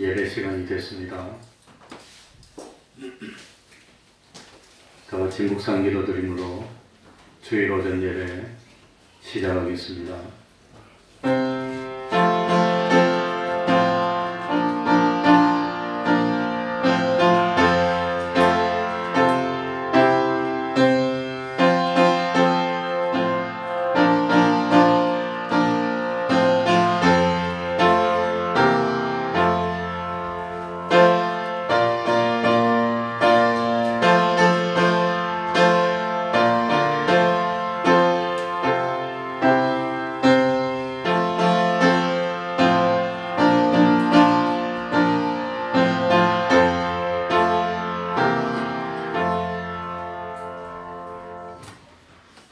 예배 시간이 됐습니다. 다 같이 묵상 기도드림으로 주일 오전 예배 시작하겠습니다.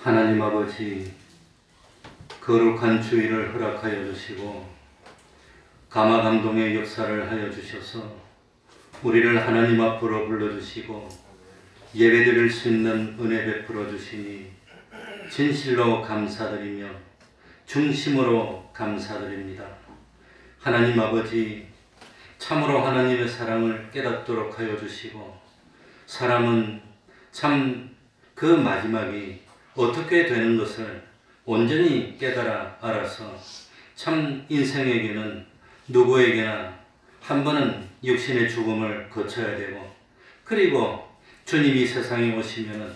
하나님 아버지, 거룩한 주일을 허락하여 주시고 감화감동의 역사를 하여 주셔서 우리를 하나님 앞으로 불러주시고 예배드릴 수 있는 은혜 베풀어 주시니 진실로 감사드리며 중심으로 감사드립니다. 하나님 아버지, 참으로 하나님의 사랑을 깨닫도록 하여 주시고 사람은 참 그 마지막이 어떻게 되는 것을 온전히 깨달아 알아서 참 인생에게는 누구에게나 한 번은 육신의 죽음을 거쳐야 되고, 그리고 주님이 세상에 오시면은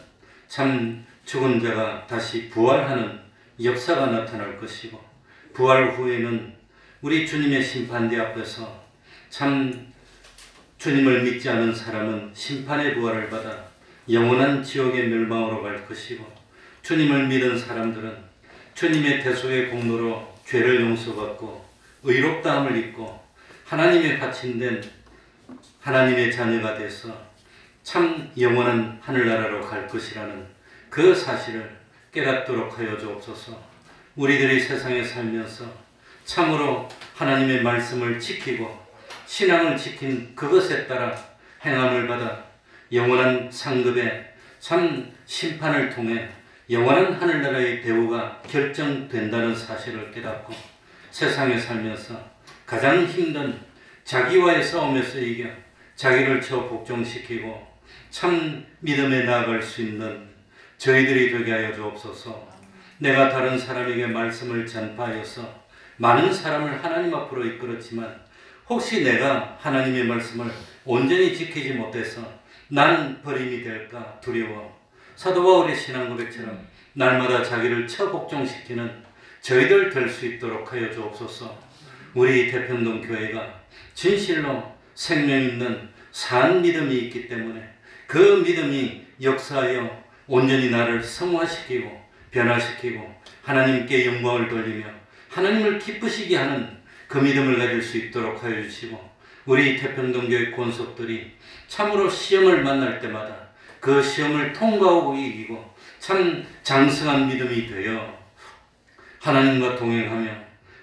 참 죽은 자가 다시 부활하는 역사가 나타날 것이고, 부활 후에는 우리 주님의 심판대 앞에서 참 주님을 믿지 않은 사람은 심판의 부활을 받아 영원한 지옥의 멸망으로 갈 것이고, 주님을 믿은 사람들은 주님의 대속의 공로로 죄를 용서받고 의롭다함을 입고 하나님의 바친된 하나님의 자녀가 돼서 참 영원한 하늘나라로 갈 것이라는 그 사실을 깨닫도록 하여 주옵소서. 우리들이 세상에 살면서 참으로 하나님의 말씀을 지키고 신앙을 지킨 그것에 따라 행함을 받아 영원한 상급의 참 심판을 통해 영원한 하늘나라의 대우가 결정된다는 사실을 깨닫고 세상에 살면서 가장 힘든 자기와의 싸움에서 이겨 자기를 채워 복종시키고 참 믿음에 나아갈 수 있는 저희들이 되게 하여 주옵소서. 내가 다른 사람에게 말씀을 전파하여서 많은 사람을 하나님 앞으로 이끌었지만 혹시 내가 하나님의 말씀을 온전히 지키지 못해서 나는 버림이 될까 두려워 사도 바울의 신앙 고백처럼 날마다 자기를 처복종시키는 저희들 될 수 있도록 하여 주옵소서. 우리 태평동 교회가 진실로 생명 있는 산 믿음이 있기 때문에 그 믿음이 역사하여 온전히 나를 성화시키고 변화시키고 하나님께 영광을 돌리며 하나님을 기쁘시게 하는 그 믿음을 가질 수 있도록 하여 주시고, 우리 태평동 교회 권속들이 참으로 시험을 만날 때마다 그 시험을 통과하고 이기고 참 장성한 믿음이 되어 하나님과 동행하며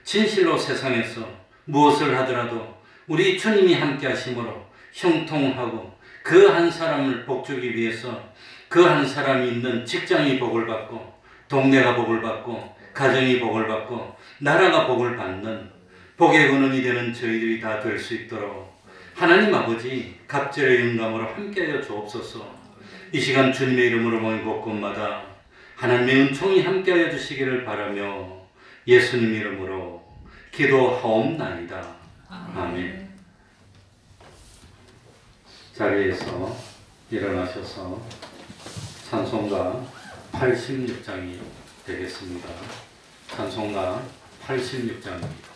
진실로 세상에서 무엇을 하더라도 우리 주님이 함께 하심으로 형통하고 그 한 사람을 복주기 위해서 그 한 사람이 있는 직장이 복을 받고 동네가 복을 받고 가정이 복을 받고 나라가 복을 받는 복의 근원이 되는 저희들이 다 될 수 있도록 하나님 아버지 갑절의 영감으로 함께하여 주옵소서. 이 시간 주님의 이름으로 모인 곳곳마다 하나님의 은총이 함께하여 주시기를 바라며 예수님 이름으로 기도하옵나이다. 아멘. 자리에서 일어나셔서 찬송가 86장이 되겠습니다. 찬송가 86장입니다.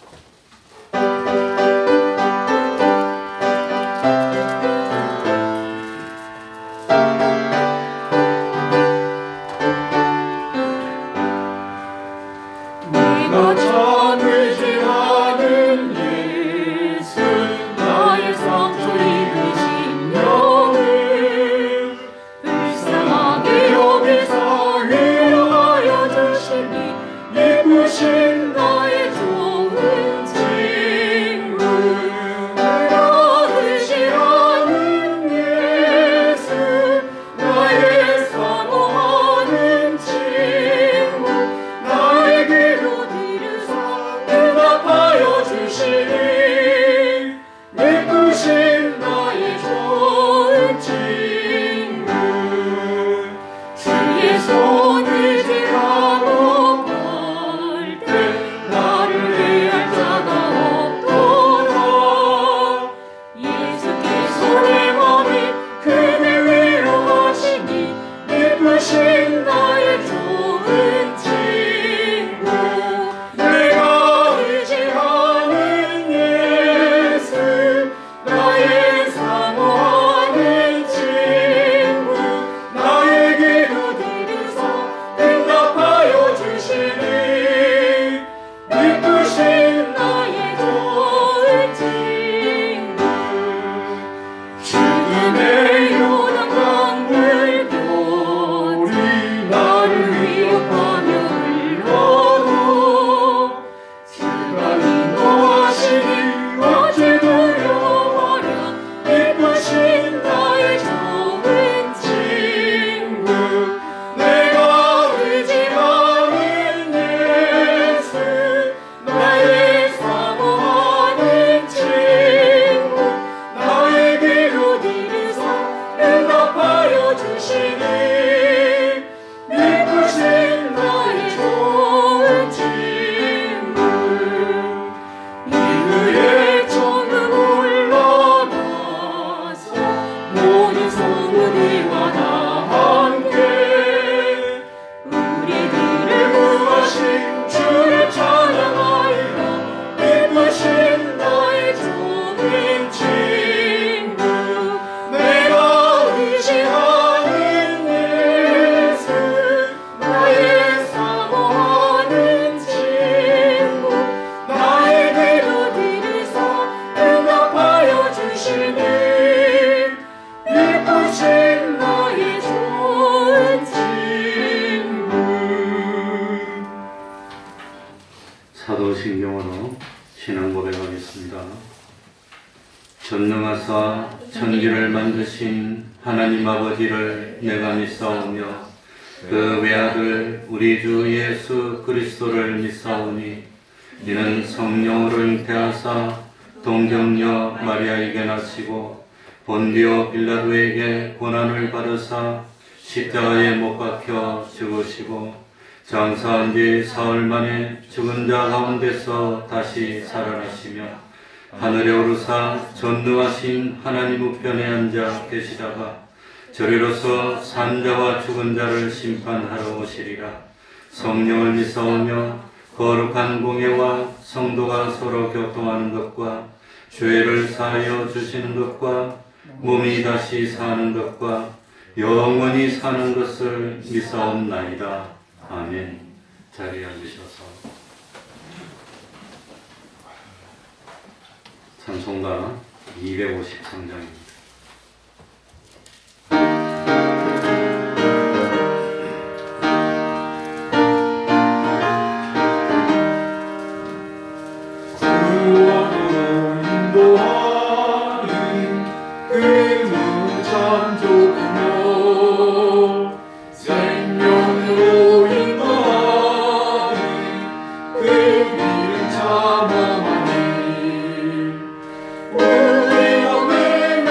예쁘신 나의 좋은 친구 사도신경으로 신앙 고백하겠습니다. 전능하사 천지를 만드신 하나님 아버지를 내가 믿사오며 그 외아들 우리 주 예수 그리스도를 믿사오니 이는 성령으로 잉태하사 동정녀 마리아에게 나시고 본디오 빌라도에게 고난을 받으사 십자가에 못 박혀 죽으시고 장사한 지 사흘 만에 죽은 자 가운데서 다시 살아나시며 하늘에 오르사 전능하신 하나님 우편에 앉아 계시다가 저리로서 산자와 죽은 자를 심판하러 오시리라. 성령을 믿사오며 거룩한 공예와 성도가 서로 교통하는 것과 죄를 사하여 주시는 것과 몸이 다시 사는 것과 영원히 사는 것을 믿사옵나이다. 아멘. 자리에 앉으셔서 찬송가 253장입니다. 우리 몸에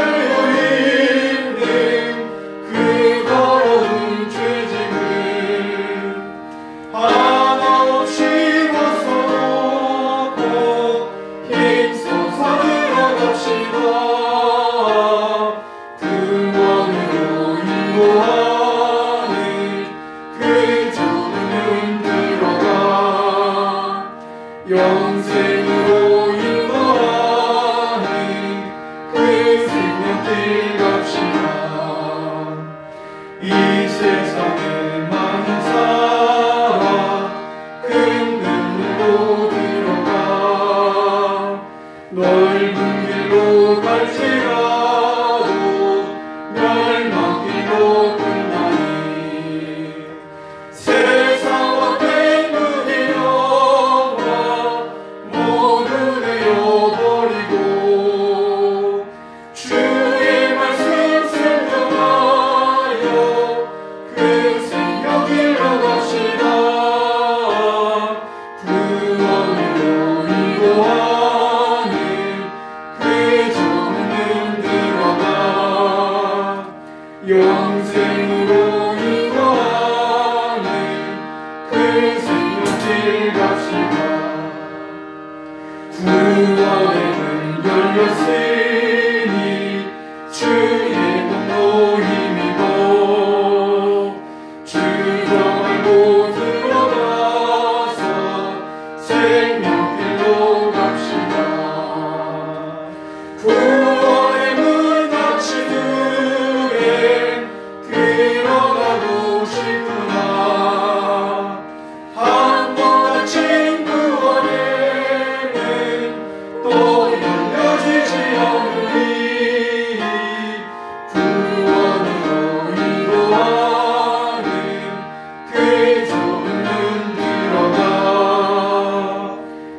정은 드러나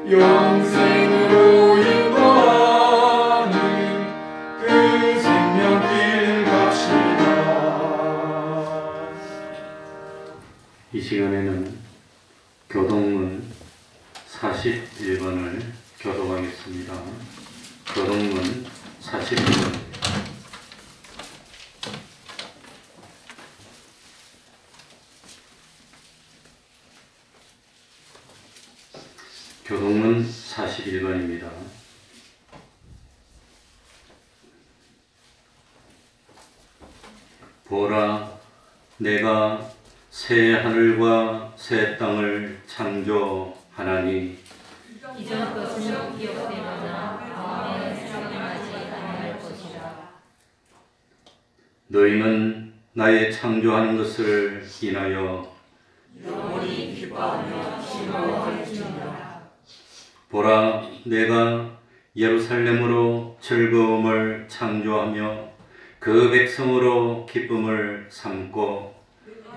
영생으로 인도하는 그 생명길 갑시다. 이 시간에는 교동문 41번을 교독하겠습니다. 교동문 41번. 교동문 41번입니다. 보라, 내가 새 하늘과 새 땅을 창조하나니 이전 것은 기억되거나 다음에 생각나지 아니할 것이라. 너희는 나의 창조하는 것을 인하여 영원히 기뻐하며 즐거워할지니라. 보라, 내가 예루살렘으로 즐거움을 창조하며 그 백성으로 기쁨을 삼고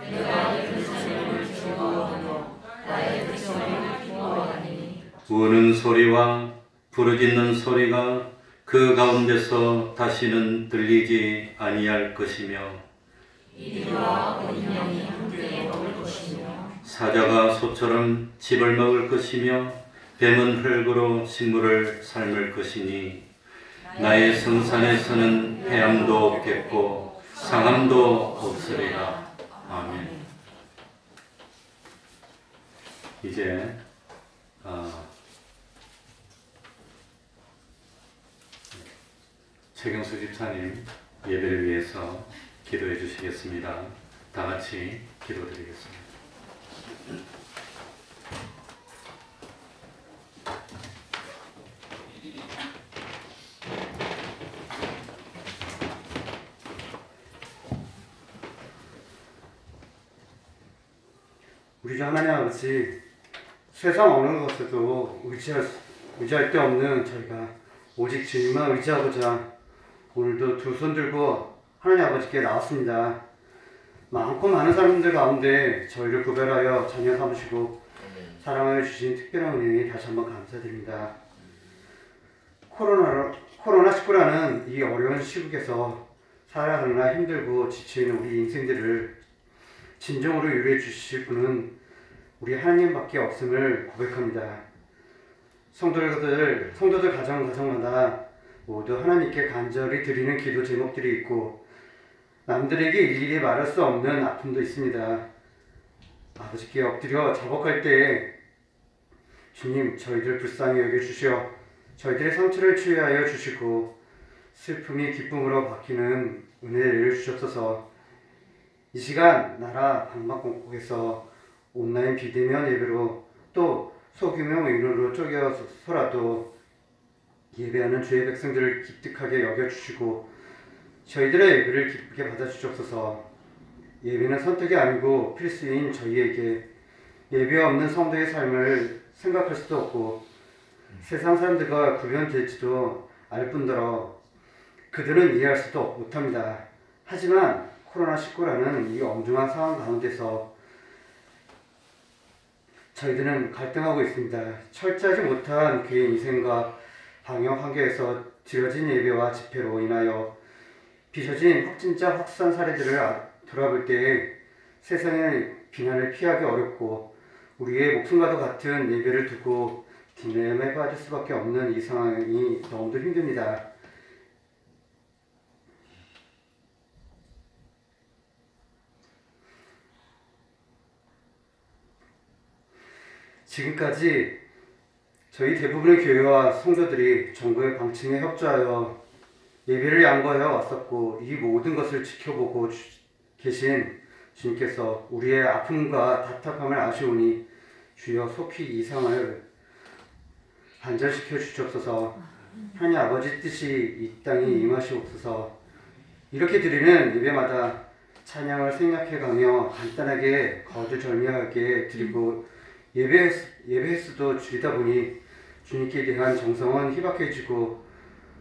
내가 예루살렘을 즐거워하며 나의 백성을 기뻐하니 우는 소리와 부르짖는 소리가 그 가운데서 다시는 들리지 아니할 것이며 이리와 어린 양이 함께 먹을 것이며 사자가 소처럼 짚을 먹을 것이며 뱀은 흙으로 식물을 삶을 것이니 나의 성산에서는 해함도 없겠고 상함도 없으리라. 아멘. 이제 최경수 집사님 예배를 위해서 기도해 주시겠습니다. 다 같이 기도드리겠습니다. 우리 주 하나님 아버지, 세상 어느 것에도 의지할 데 없는 저희가 오직 주님만 의지하고자 오늘도 두 손 들고 하나님 아버지께 나왔습니다. 많고 많은 사람들 가운데 저희를 구별하여 자녀 삼으시고 사랑하여 주신 특별한 은혜에 다시 한번 감사드립니다. 코로나19라는 이 어려운 시국에서 살아가느라 힘들고 지쳐있는 우리 인생들을 진정으로 위로해 주실 분은 우리 하나님밖에 없음을 고백합니다. 성도들 가정마다 모두 하나님께 간절히 드리는 기도 제목들이 있고 남들에게 일일이 말할 수 없는 아픔도 있습니다. 아버지께 엎드려 자복할 때에 주님, 저희들 불쌍히 여겨주시어 저희들의 상처를 치유하여 주시고 슬픔이 기쁨으로 바뀌는 은혜를 주셨소서. 이 시간 나라 방방곡곡에서 온라인 비대면 예배로 또 소규모 인원으로 쪼개서라도 예배하는 주의 백성들을 기특하게 여겨주시고 저희들의 예배를 기쁘게 받아주시옵소서. 예배는 선택이 아니고 필수인 저희에게 예배 없는 성도의 삶을 생각할 수도 없고 세상 사람들과 구별될지도 알 뿐더러 그들은 이해할 수도 못합니다. 하지만 코로나19라는 이 엄중한 상황 가운데서 저희들은 갈등하고 있습니다. 철저하지 못한 개인 위생과 방역 환경에서 드려진 예배와 집회로 인하여 빚어진 확진자 확산 사례들을 돌아볼 때에 세상의 비난을 피하기 어렵고 우리의 목숨과도 같은 예배를 두고 딜레마에 빠질 수밖에 없는 이 상황이 너무도 힘듭니다. 지금까지 저희 대부분의 교회와 성도들이 정부의 방침에 협조하여 예배를 양보하여 왔었고 이 모든 것을 지켜보고 계신 주님께서 우리의 아픔과 답답함을 아시오니 주여 속히 이 상황을 반전시켜 주시옵소서. 하나님 아버지 뜻이 이 땅에 임하시옵소서. 이렇게 드리는 예배마다 찬양을 생략해가며 간단하게 거두절미하게 드리고 예배 횟수도 줄이다 보니 주님께 대한 정성은 희박해지고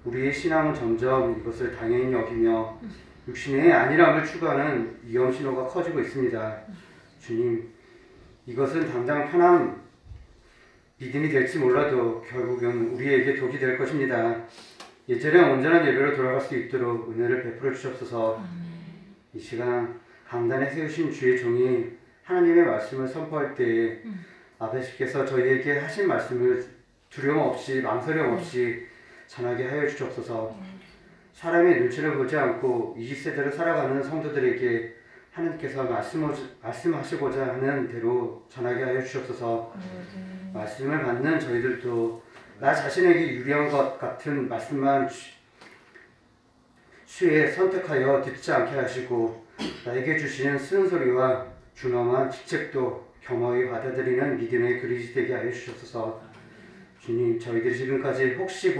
우리의 신앙은 점점 이것을 당연히 여기며 육신의 안일함을 추구하는 위험 신호가 커지고 있습니다. 주님, 이것은 당장 편한 믿음이 될지 몰라도 결국은 우리에게 독이 될 것입니다. 예전에 온전한 예배로 돌아갈 수 있도록 은혜를 베풀어 주옵소서. 이 시간 강단에 세우신 주의 종이 하나님의 말씀을 선포할 때에 아버지께서 저희에게 하신 말씀을 두려움 없이 망설임 없이 전하게 하여 주옵소서. 사람의 눈치를 보지 않고 이 세대를 살아가는 성도들에게 하나님께서 말씀하시고자 하는 대로 전하게 하여 주옵소서. 말씀을 받는 저희들도 나 자신에게 유리한 것 같은 말씀만 취해 선택하여 듣지 않게 하시고 나에게 주시는 쓴소리와 준엄한 직책도 겸허히 받아들이는 믿음의 그릇이 되게 하여 주옵소서. 주님, 저희들이 지금까지 혹시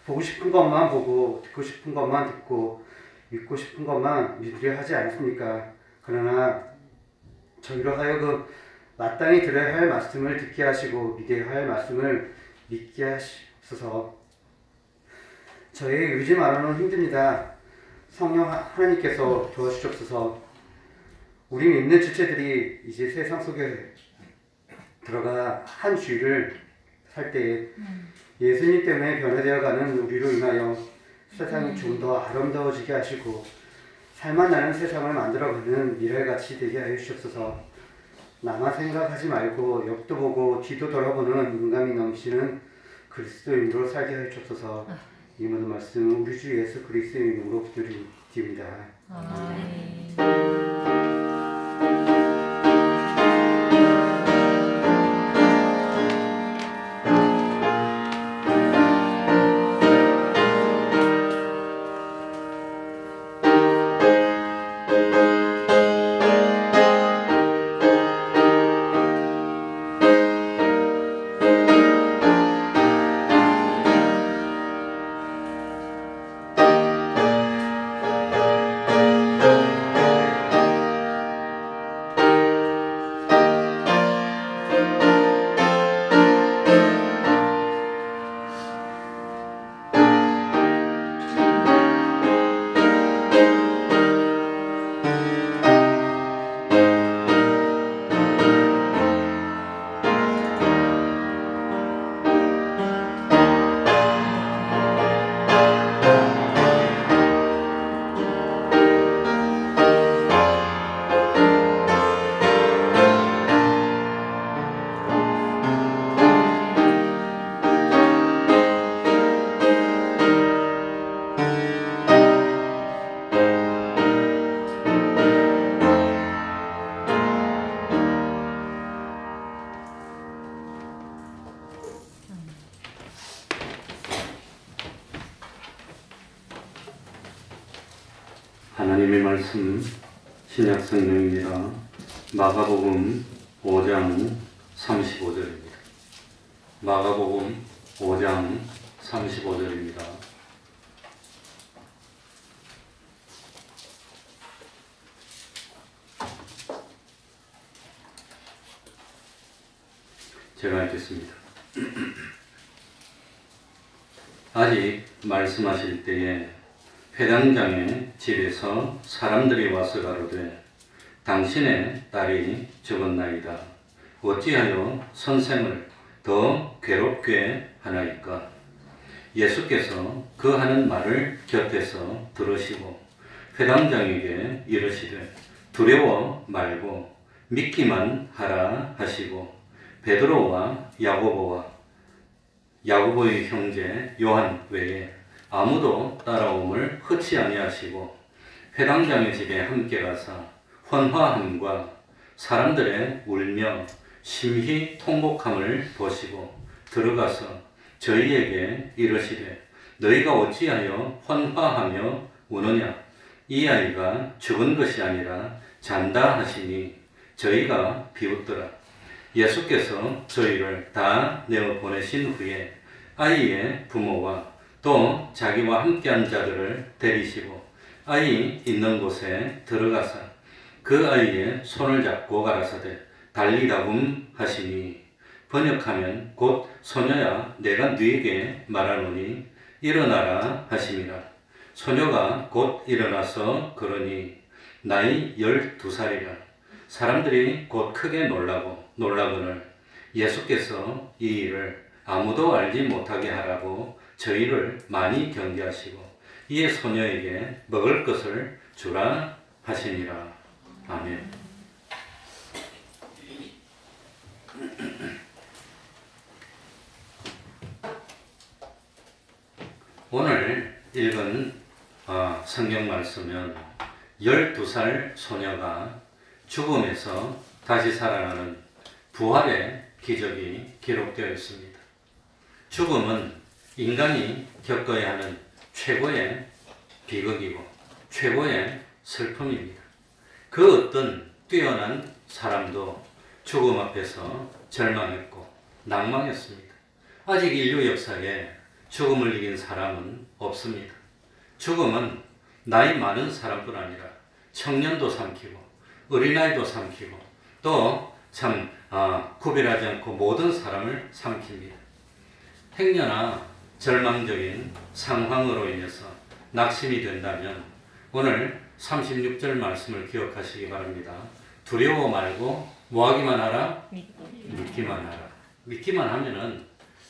보고 싶은 것만 보고 듣고 싶은 것만 듣고 믿고 싶은 것만 믿으려 하지 않습니까? 그러나 저희로 하여금 마땅히 들어야 할 말씀을 듣게 하시고 믿어야 할 말씀을 믿게 하시옵소서. 저의 의지만으로는 힘듭니다. 성령 하나님께서 도와주시옵소서. 우리 믿는 지체들이 이제 세상 속에 들어가 한 주일을 살 때에 예수님 때문에 변화되어가는 우리로 인하여 세상이 좀 더 아름다워지게 하시고 살만 나는 세상을 만들어가는 미래같이 되게 하여 주옵소서. 나만 생각하지 말고 옆도 보고 뒤도 돌아보는 인간이 넘치는 그리스도인으로 살게 하여 주옵소서. 이 모든 말씀 우리 주 예수 그리스도의 이름으로 기도드립니다. 아멘. 하나님의 말씀 신약 성경입니다. 마가복음 5장 35절입니다. 마가복음 5장 35절입니다. 제가 읽겠습니다. 아직 말씀하실 때에 회당장의 집에서 사람들이 와서 가로되 당신의 딸이 죽었나이다. 어찌하여 선생을 더 괴롭게 하나이까? 예수께서 그 하는 말을 곁에서 들으시고 회당장에게 이르시되 두려워 말고 믿기만 하라 하시고 베드로와 야고보의 형제 요한 외에 아무도 따라옴을 허치 아니하시고 회당장의 집에 함께 가사 헌화함과 사람들의 울며 심히 통곡함을 보시고 들어가서 저희에게 이르시되 너희가 어찌하여 헌화하며 우느냐? 이 아이가 죽은 것이 아니라 잔다 하시니 저희가 비웃더라. 예수께서 저희를 다 내어 보내신 후에 아이의 부모와 또 자기와 함께한 자들을 데리시고 아이 있는 곳에 들어가사 그 아이의 손을 잡고 가라사대 달리다굼 하시니 번역하면 곧 소녀야 내가 네게 말하노니 일어나라 하심이라. 소녀가 곧 일어나서 걸으니 나이 12살이라. 사람들이 곧 크게 놀라거늘 예수께서 이 일을 아무도 알지 못하게 하라고 저희를 많이 경계하시고 이에 소녀에게 먹을 것을 주라 하시니라. 아멘. 오늘 읽은 성경 말씀은 12살 소녀가 죽음에서 다시 살아나는 부활의 기적이 기록되어 있습니다. 죽음은 인간이 겪어야 하는 최고의 비극이고 최고의 슬픔입니다. 그 어떤 뛰어난 사람도 죽음 앞에서 절망했고 낭망했습니다. 아직 인류 역사에 죽음을 이긴 사람은 없습니다. 죽음은 나이 많은 사람뿐 아니라 청년도 삼키고 어린아이도 삼키고 또 참 구별하지 않고 모든 사람을 삼킵니다. 행여나 절망적인 상황으로 인해서 낙심이 된다면 오늘 36절 말씀을 기억하시기 바랍니다. 두려워 말고 뭐하기만 하라? 믿기만 하라. 믿기만 하면은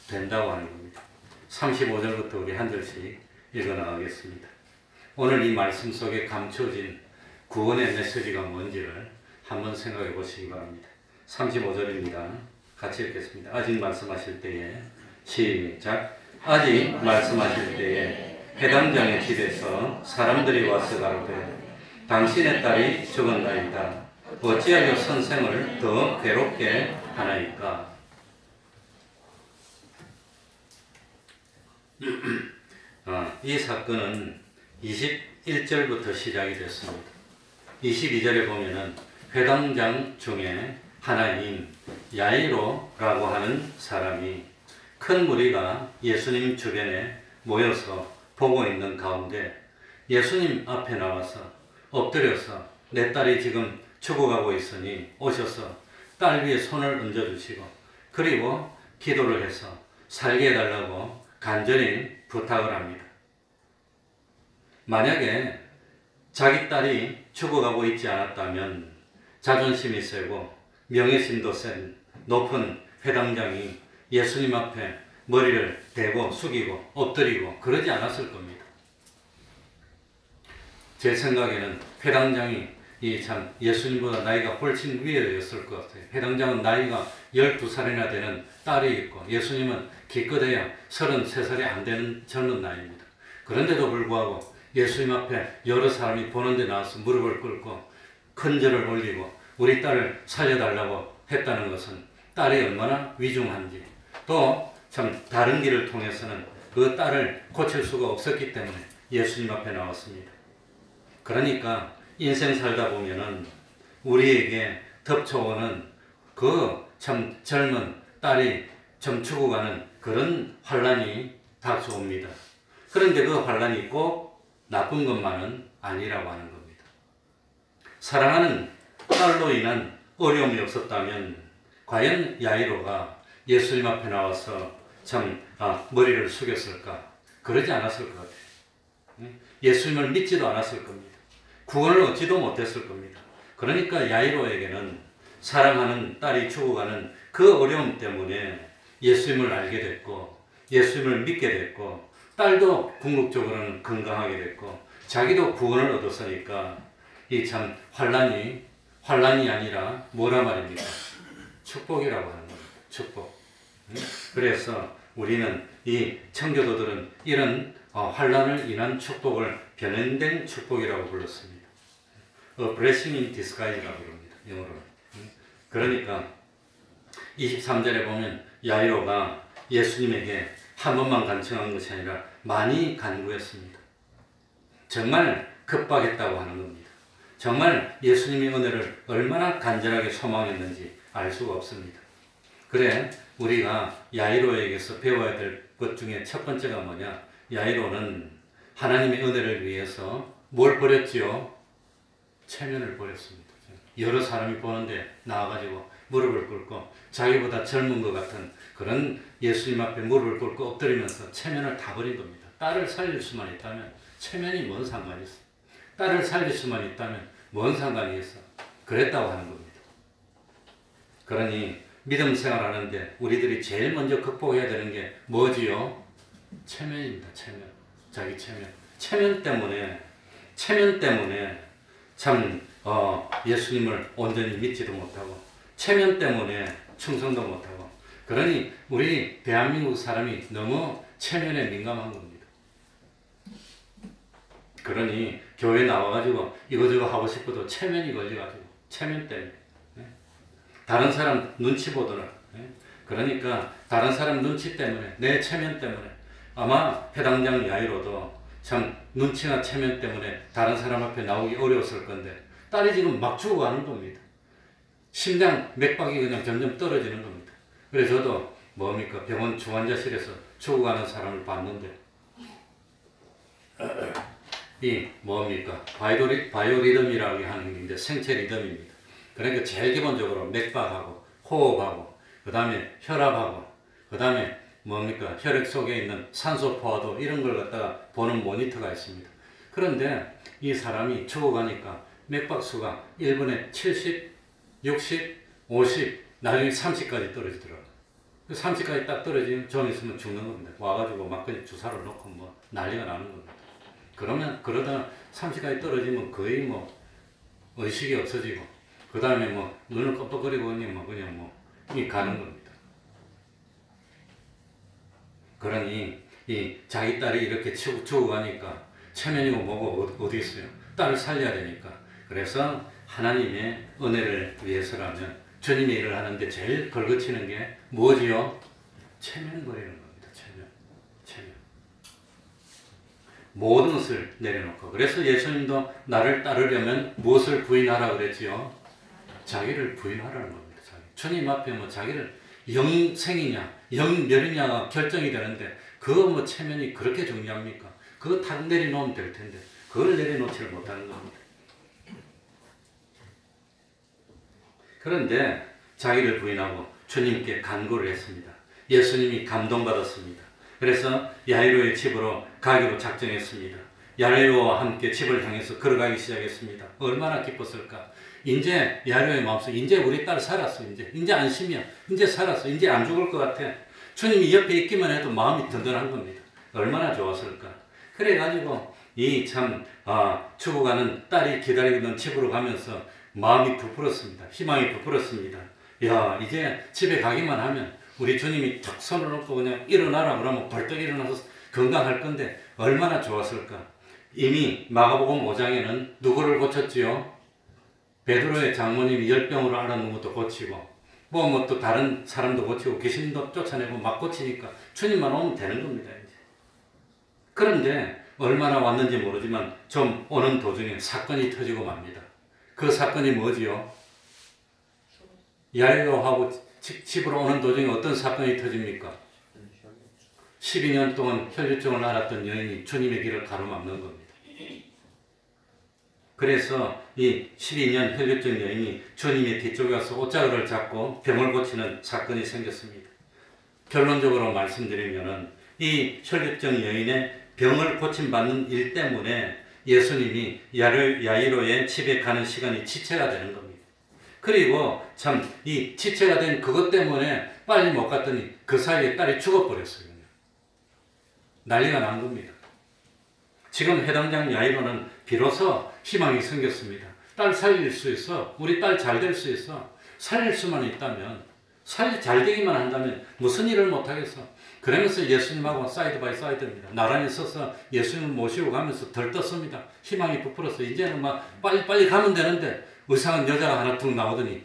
된다고 하는 겁니다. 35절부터 우리 한 절씩 읽어 나가겠습니다. 오늘 이 말씀 속에 감춰진 구원의 메시지가 뭔지를 한번 생각해 보시기 바랍니다. 35절입니다. 같이 읽겠습니다. 아직 말씀하실 때에 시작. 아직 말씀하실 때에 회당장의 집에서 사람들이 와서 가로되 당신의 딸이 죽었나이다. 어찌하여 선생을 더 괴롭게 하나이까? 이 사건은 21절부터 시작이 됐습니다. 22절에 보면은 회당장 중에 하나인 야이로라고 하는 사람이 큰 무리가 예수님 주변에 모여서 보고 있는 가운데 예수님 앞에 나와서 엎드려서 내 딸이 지금 죽어가고 있으니 오셔서 딸 위에 손을 얹어주시고 그리고 기도를 해서 살게 해달라고 간절히 부탁을 합니다. 만약에 자기 딸이 죽어가고 있지 않았다면 자존심이 세고 명예심도 센 높은 회당장이 예수님 앞에 머리를 대고 숙이고 엎드리고 그러지 않았을 겁니다. 제 생각에는 회당장이 참 예수님보다 나이가 훨씬 위였을 것 같아요. 회당장은 나이가 12살이나 되는 딸이 있고 예수님은 기껏해야 33살이 안 되는 젊은 나이입니다. 그런데도 불구하고 예수님 앞에 여러 사람이 보는데 나와서 무릎을 꿇고 큰 절을 올리고 우리 딸을 살려달라고 했다는 것은 딸이 얼마나 위중한지 또 참 다른 길을 통해서는 그 딸을 고칠 수가 없었기 때문에 예수님 앞에 나왔습니다. 그러니까 인생 살다 보면은 우리에게 덮쳐오는 그 참 젊은 딸이 좀 죽어가는 그런 환란이 닥쳐옵니다. 그런데 그 환란이 꼭 나쁜 것만은 아니라고 하는 겁니다. 사랑하는 딸로 인한 어려움이 없었다면 과연 야이로가 예수님 앞에 나와서 참 머리를 숙였을까? 그러지 않았을 것 같아요. 예수님을 믿지도 않았을 겁니다. 구원을 얻지도 못했을 겁니다. 그러니까 야이로에게는 사랑하는 딸이 죽어가는 그 어려움 때문에 예수님을 알게 됐고 예수님을 믿게 됐고 딸도 궁극적으로는 건강하게 됐고 자기도 구원을 얻었으니까 이 참 환란이 아니라 뭐라 말입니까? 축복이라고 하는 겁니다. 축복. 그래서 우리는 이 청교도들은 이런 환란을 인한 축복을 변형된 축복이라고 불렀습니다. blessing in disguise라고 부릅니다. 영어로는. 그러니까 23절에 보면 야이로가 예수님에게 한 번만 간청한 것이 아니라 많이 간구했습니다. 정말 급박했다고 하는 겁니다. 정말 예수님의 은혜를 얼마나 간절하게 소망했는지 알 수가 없습니다. 그래 우리가 야이로에게서 배워야 될 것 중에 첫 번째가 뭐냐? 야이로는 하나님의 은혜를 위해서 뭘 버렸지요? 체면을 버렸습니다. 여러 사람이 보는데 나와가지고 무릎을 꿇고 자기보다 젊은 것 같은 그런 예수님 앞에 무릎을 꿇고 엎드리면서 체면을 다 버린 겁니다. 딸을 살릴 수만 있다면 체면이 뭔 상관이 있어? 딸을 살릴 수만 있다면 뭔 상관이 있어? 그랬다고 하는 겁니다. 그러니 믿음 생활하는데 우리들이 제일 먼저 극복해야 되는 게 뭐지요? 체면입니다. 체면. 자기 체면. 체면 때문에 참 예수님을 온전히 믿지도 못하고 체면 때문에 충성도 못하고 그러니 우리 대한민국 사람이 너무 체면에 민감한 겁니다. 그러니 교회 나와가지고 이거저거 하고 싶어도 체면이 걸려가지고 체면 때문에 다른 사람 눈치 보더라. 그러니까 다른 사람 눈치 때문에 내 체면 때문에 아마 해당장 야이로도 참 눈치나 체면 때문에 다른 사람 앞에 나오기 어려웠을 건데 딸이 지금 막 죽어가는 겁니다. 심장 맥박이 그냥 점점 떨어지는 겁니다. 그래서 저도 뭡니까 병원 중환자실에서 죽어가는 사람을 봤는데 이 뭡니까 바이오리듬이라고 하는 게 생체 리듬입니다. 그러니까 제일 기본적으로 맥박하고 호흡하고 그 다음에 혈압하고 그 다음에 뭡니까 혈액 속에 있는 산소 포화도 이런 걸 갖다가 보는 모니터가 있습니다. 그런데 이 사람이 죽어가니까 맥박수가 1분에 70, 60, 50 나중에 30까지 떨어지더라고요. 30까지 딱 떨어지면 좀 있으면 죽는 겁니다. 와가지고 막 그냥 주사를 놓고 뭐 난리가 나는 겁니다. 그러면 그러다 30까지 떨어지면 거의 뭐 의식이 없어지고 그 다음에 뭐 눈을 깜빡거리고 그냥 뭐 이 가는 겁니다. 그러니 이 자기 딸이 이렇게 죽어가니까 체면이고 뭐고 어디 있어요? 딸을 살려야 되니까. 그래서 하나님의 은혜를 위해서라면 주님의 일을 하는데 제일 걸거치는 게 뭐지요? 체면 버리는 겁니다. 체면. 모든 것을 내려놓고. 그래서 예수님도 나를 따르려면 무엇을 부인하라 그랬지요? 자기를 부인하라는 겁니다. 주님 앞에 뭐 자기를 영생이냐 영멸이냐가 결정이 되는데 그거 뭐 체면이 그렇게 중요합니까? 그거 다 내려놓으면 될 텐데 그걸 내려놓지를 못하는 겁니다. 그런데 자기를 부인하고 주님께 간구를 했습니다. 예수님이 감동받았습니다. 그래서 야이로의 집으로 가기로 작정했습니다. 야이로와 함께 집을 향해서 걸어가기 시작했습니다. 얼마나 기뻤을까? 이제 야이로의 마음속에 이제 우리 딸 살았어. 이제 안심이야. 이제 살았어. 이제 안 죽을 것 같아. 주님이 옆에 있기만 해도 마음이 든든한 겁니다. 얼마나 좋았을까? 그래가지고 이 참 죽어가는 딸이 기다리고 있는 집으로 가면서 마음이 부풀었습니다. 희망이 부풀었습니다. 야 이제 집에 가기만 하면 우리 주님이 탁 손을 놓고 그냥 일어나라 그러면 벌떡 일어나서 건강할 건데 얼마나 좋았을까? 이미 마가복음 5장에는 누구를 고쳤지요? 베드로의 장모님이 열병으로 앓았는 것도 고치고 뭐 또 다른 사람도 고치고 귀신도 쫓아내고 막 고치니까 주님만 오면 되는 겁니다. 이제. 그런데 얼마나 왔는지 모르지만 좀 오는 도중에 사건이 터지고 맙니다. 그 사건이 뭐지요? 야이로하고 집으로 오는 도중에 어떤 사건이 터집니까? 12년 동안 혈류증을 앓았던 여인이 주님의 길을 가로막는 겁니다. 그래서 이 12년 혈류증 여인이 주님의 뒤쪽에 가서 옷자루를 잡고 병을 고치는 사건이 생겼습니다. 결론적으로 말씀드리면은 이 혈류증 여인의 병을 고침받는 일 때문에 예수님이 야이로의 집에 가는 시간이 지체가 되는 겁니다. 그리고 참 이 지체가 된 그것 때문에 빨리 못 갔더니 그 사이에 딸이 죽어버렸어요. 난리가 난 겁니다. 지금 해당장 야이로는 비로소 희망이 생겼습니다. 딸 살릴 수 있어. 우리 딸 잘 될 수 있어. 살릴 수만 있다면 잘 되기만 한다면 무슨 일을 못하겠어. 그러면서 예수님하고 사이드 바이 사이드입니다. 나란히 서서 예수님을 모시고 가면서 들떴습니다. 희망이 부풀어서 이제는 막 빨리 가면 되는데 의상한 여자가 하나 툭 나오더니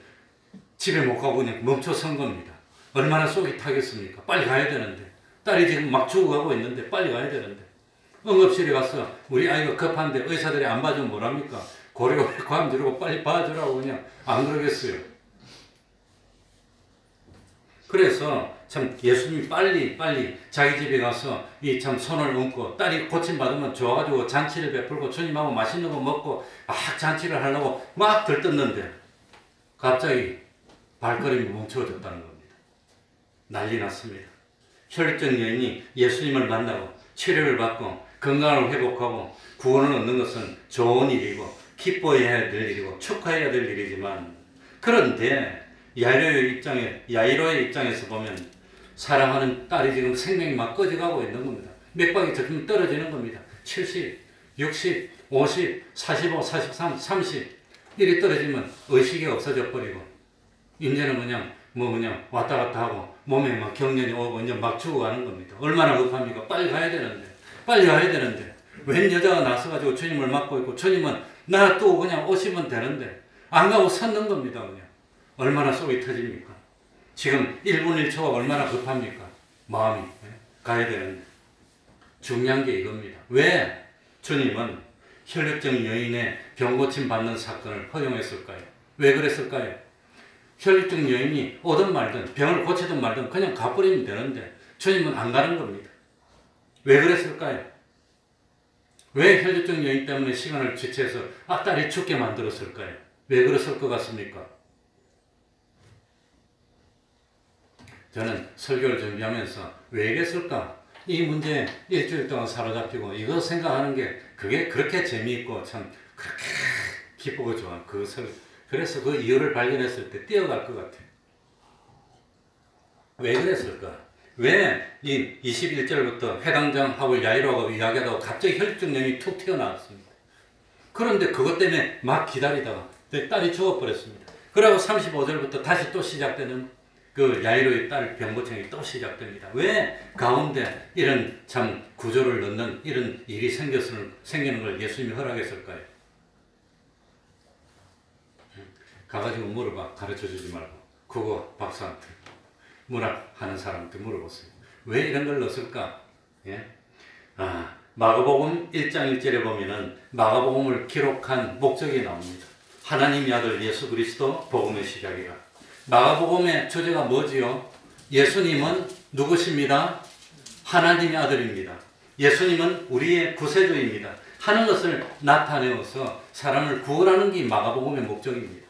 집에 못 가고 그냥 멈춰 선 겁니다. 얼마나 속이 타겠습니까? 빨리 가야 되는데 딸이 지금 막 죽어가고 있는데 빨리 가야 되는데 응급실에 가서 우리 아이가 급한데 의사들이 안 봐주면 뭐랍니까? 고리고리 관 지르고 빨리 봐주라고 그냥 안 그러겠어요. 그래서 참 예수님이 빨리 자기 집에 가서 이 참 손을 얹고 딸이 고침받으면 좋아가지고 잔치를 베풀고 주님하고 맛있는 거 먹고 막 잔치를 하려고 막 들떴는데 갑자기 발걸음이 멈춰졌다는 겁니다. 난리 났습니다. 혈류증 여인이 예수님을 만나고 치료를 받고 건강을 회복하고 구원을 얻는 것은 좋은 일이고 기뻐해야 될 일이고 축하해야 될 일이지만 그런데 야이로의 입장에서 보면 사랑하는 딸이 지금 생명이 막 꺼져가고 있는 겁니다. 맥박이 점점 떨어지는 겁니다. 70, 60, 50, 45, 43, 30 이리 떨어지면 의식이 없어져 버리고 이제는 그냥 왔다 갔다 하고 몸에 막 경련이 오고 이제 막 죽어가는 겁니다. 얼마나 급합니까? 빨리 가야 되는데 웬 여자가 나서가지고 주님을 맡고 있고 주님은 나 또 그냥 오시면 되는데 안 가고 섰는 겁니다. 그냥 얼마나 속이 터집니까? 지금 1분 1초가 얼마나 급합니까? 마음이 가야 되는데 중요한 게 이겁니다. 왜 주님은 혈류증 여인의 병고침 받는 사건을 허용했을까요? 왜 그랬을까요? 혈류증 여인이 오든 말든 병을 고치든 말든 그냥 가버리면 되는데 주님은 안 가는 겁니다. 왜 그랬을까요? 왜 혈류증 여인 때문에 시간을 지체해서 딸이 죽게 만들었을까요? 왜 그랬을 것 같습니까? 저는 설교를 준비하면서 왜 그랬을까? 이 문제에 일주일 동안 사로잡히고 이거 생각하는 게 그게 그렇게 재미있고 참 그렇게 기쁘고 좋아. 그래서 그 이유를 발견했을 때 뛰어갈 것 같아요. 왜 그랬을까? 왜 이 21절부터 회당장하고 야이로하고 이야기하다가 갑자기 혈류증 여인이 툭 튀어나왔습니다. 그런데 그것 때문에 막 기다리다가 딸이 죽어버렸습니다. 그러고 35절부터 다시 또 시작되는 그 야이로의 딸 병고침이 또 시작됩니다. 왜 가운데 이런 참 구조를 넣는 이런 일이 생기는 걸 예수님이 허락했을까요? 가가지고 물어봐. 가르쳐주지 말고 국어 박사한테 문학하는 사람한테 물어보세요. 왜 이런 걸 넣었을까? 예? 마가복음 1장 1절에 보면은 마가복음을 기록한 목적이 나옵니다. 하나님의 아들 예수 그리스도 복음의 시작이라. 마가복음의 주제가 뭐지요? 예수님은 누구십니다? 하나님의 아들입니다. 예수님은 우리의 구세주입니다. 하는 것을 나타내어서 사람을 구원하는 게 마가복음의 목적입니다.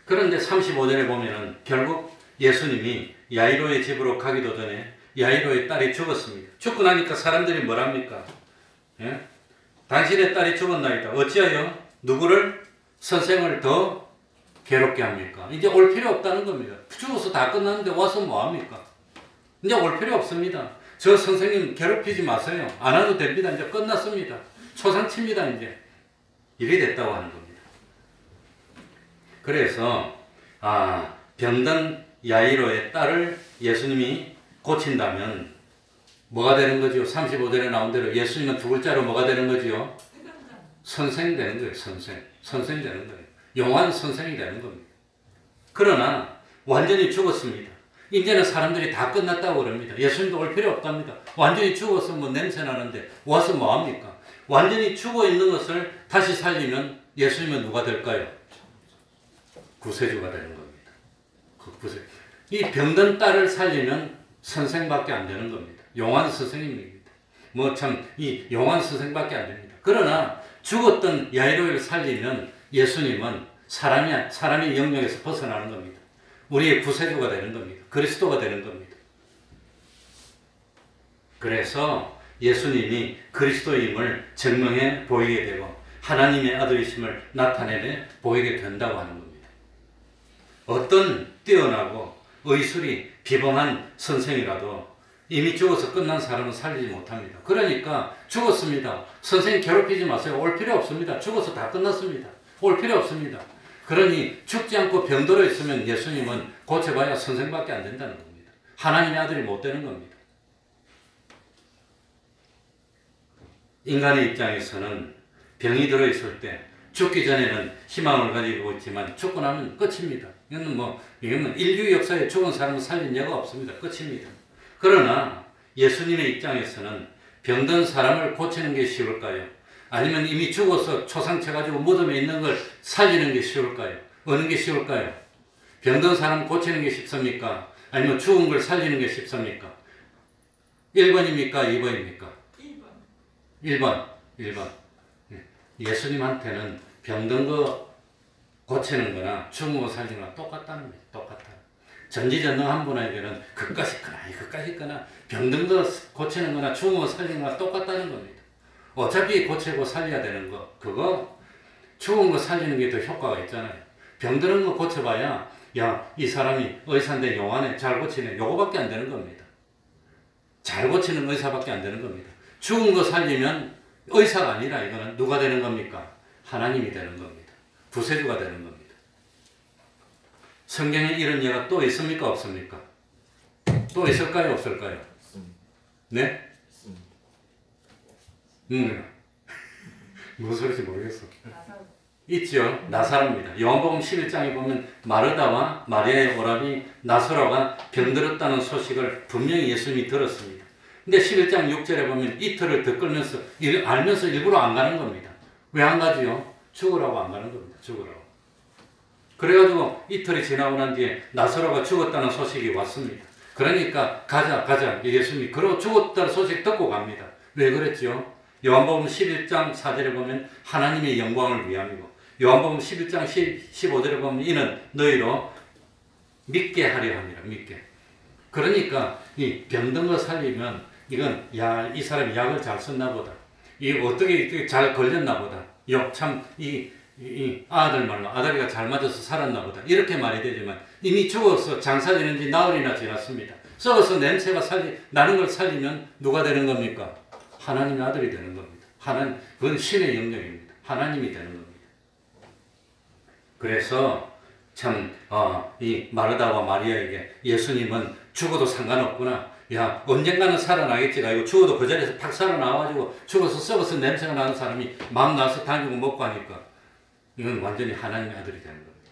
그런데 35절에 보면은 결국 예수님이 야이로의 집으로 가기도 전에 야이로의 딸이 죽었습니다. 죽고 나니까 사람들이 뭐랍니까? 예? 당신의 딸이 죽었나이다. 어찌하여 누구를? 선생을 더 괴롭게 합니까? 이제 올 필요 없다는 겁니다. 죽어서 다 끝났는데 와서 뭐합니까? 이제 올 필요 없습니다. 저 선생님 괴롭히지 마세요. 안 와도 됩니다. 이제 끝났습니다. 초상칩니다. 이제 이래 됐다고 하는 겁니다. 그래서 병든 야이로의 딸을 예수님이 고친다면 뭐가 되는 거지요? 35절에 나온 대로 예수님은 두 글자로 뭐가 되는 거지요? 선생 되는 거예요. 선생 되는 거예요. 용한 선생이 되는 겁니다. 그러나 완전히 죽었습니다. 이제는 사람들이 다 끝났다고 그럽니다. 예수님도 올 필요 없답니다. 완전히 죽어서 뭐 냄새 나는데 와서 뭐합니까? 완전히 죽어 있는 것을 다시 살리면 예수님은 누가 될까요? 구세주가 되는 겁니다. 이 병든 딸을 살리면 선생밖에 안 되는 겁니다. 용한 선생입니다. 이 용한 선생밖에 안 됩니다. 그러나 죽었던 야이로를 살리면 예수님은 사람의 영역에서 벗어나는 겁니다. 우리의 구세주가 되는 겁니다. 그리스도가 되는 겁니다. 그래서 예수님이 그리스도임을 증명해 보이게 되고 하나님의 아들이심을 나타내려 보이게 된다고 하는 겁니다. 어떤 뛰어나고 의술이 비범한 선생이라도 이미 죽어서 끝난 사람은 살리지 못합니다. 그러니까 죽었습니다. 선생님 괴롭히지 마세요. 올 필요 없습니다. 죽어서 다 끝났습니다. 올 필요 없습니다. 그러니 죽지 않고 병들어 있으면 예수님은 고쳐봐야 선생밖에 안 된다는 겁니다. 하나님의 아들이 못 되는 겁니다. 인간의 입장에서는 병이 들어있을 때 죽기 전에는 희망을 가지고 있지만 죽고 나면 끝입니다. 이건 인류 역사에 죽은 사람은 살린 예가 없습니다. 끝입니다. 그러나 예수님의 입장에서는 병든 사람을 고치는 게 쉬울까요? 아니면 이미 죽어서 초상쳐가지고 무덤에 있는 걸 살리는 게 쉬울까요? 어느 게 쉬울까요? 병든 사람 고치는 게 쉽습니까? 아니면 죽은 걸 살리는 게 쉽습니까? 1번입니까? 2번입니까? 1번. 예수님한테는 병든 거 고치는 거나 죽은 거 살리는 거나 똑같다는 거예요. 똑같아요. 전지전능한 분에게는 그까짓 거나 병든 거 고치는 거나 죽은 거 살리는 거나 똑같다는 겁니다. 어차피 고치고 살려야 되는 거, 그거 죽은 거 살리는 게 더 효과가 있잖아요. 병드는 거 고쳐봐야 야, 이 사람이 의사인데 용하네, 잘 고치네, 요거밖에 안 되는 겁니다. 잘 고치는 의사밖에 안 되는 겁니다. 죽은 거 살리면 의사가 아니라 이거는 누가 되는 겁니까? 하나님이 되는 겁니다. 구세주가 되는 겁니다. 성경에 이런 예가 또 있습니까? 없습니까? 또 있을까요? 없을까요? 네? 무슨 소리인지 모르겠어. 있죠. 나사로입니다. 요한복음 11장에 보면 마르다와 마리아의 오라비 나사로가 병들었다는 소식을 분명히 예수님이 들었습니다. 근데 11장 6절에 보면 이틀을 덧끌면서 알면서 일부러 안 가는 겁니다. 왜 안 가지요? 죽으라고 안 가는 겁니다. 죽으라고. 그래가지고 이틀이 지나고 난 뒤에 나사로가 죽었다는 소식이 왔습니다. 그러니까 가자 예수님이 그러고 죽었다는 소식 듣고 갑니다. 왜 그랬죠? 요한복음 11장 4절에 보면 하나님의 영광을 위함이고 요한복음 11장 15절에 보면 이는 너희로 믿게 하려 함이라. 믿게. 그러니까 이 병든 거 살리면 이건 야, 이 사람이 약을 잘 썼나 보다. 이 어떻게 잘 걸렸나 보다. 참 이 아들 말로 아다리가 잘 맞아서 살았나 보다. 이렇게 말이 되지만 이미 죽어서 장사 지는 지 나흘이나 지났습니다. 썩어서 냄새가 나는 걸 살리면 누가 되는 겁니까? 하나님의 아들이 되는 겁니다. 그건 신의 영역입니다. 하나님이 되는 겁니다. 그래서 참 이 마르다와 마리아에게 예수님은 죽어도 상관없구나. 야, 언젠가는 살아나겠지가 아니고 죽어도 그 자리에서 팍 살아나와가지고 죽어서 썩어서 냄새가 나는 사람이 막 나서 다니고 먹고 하니까 이건 완전히 하나님의 아들이 되는 겁니다.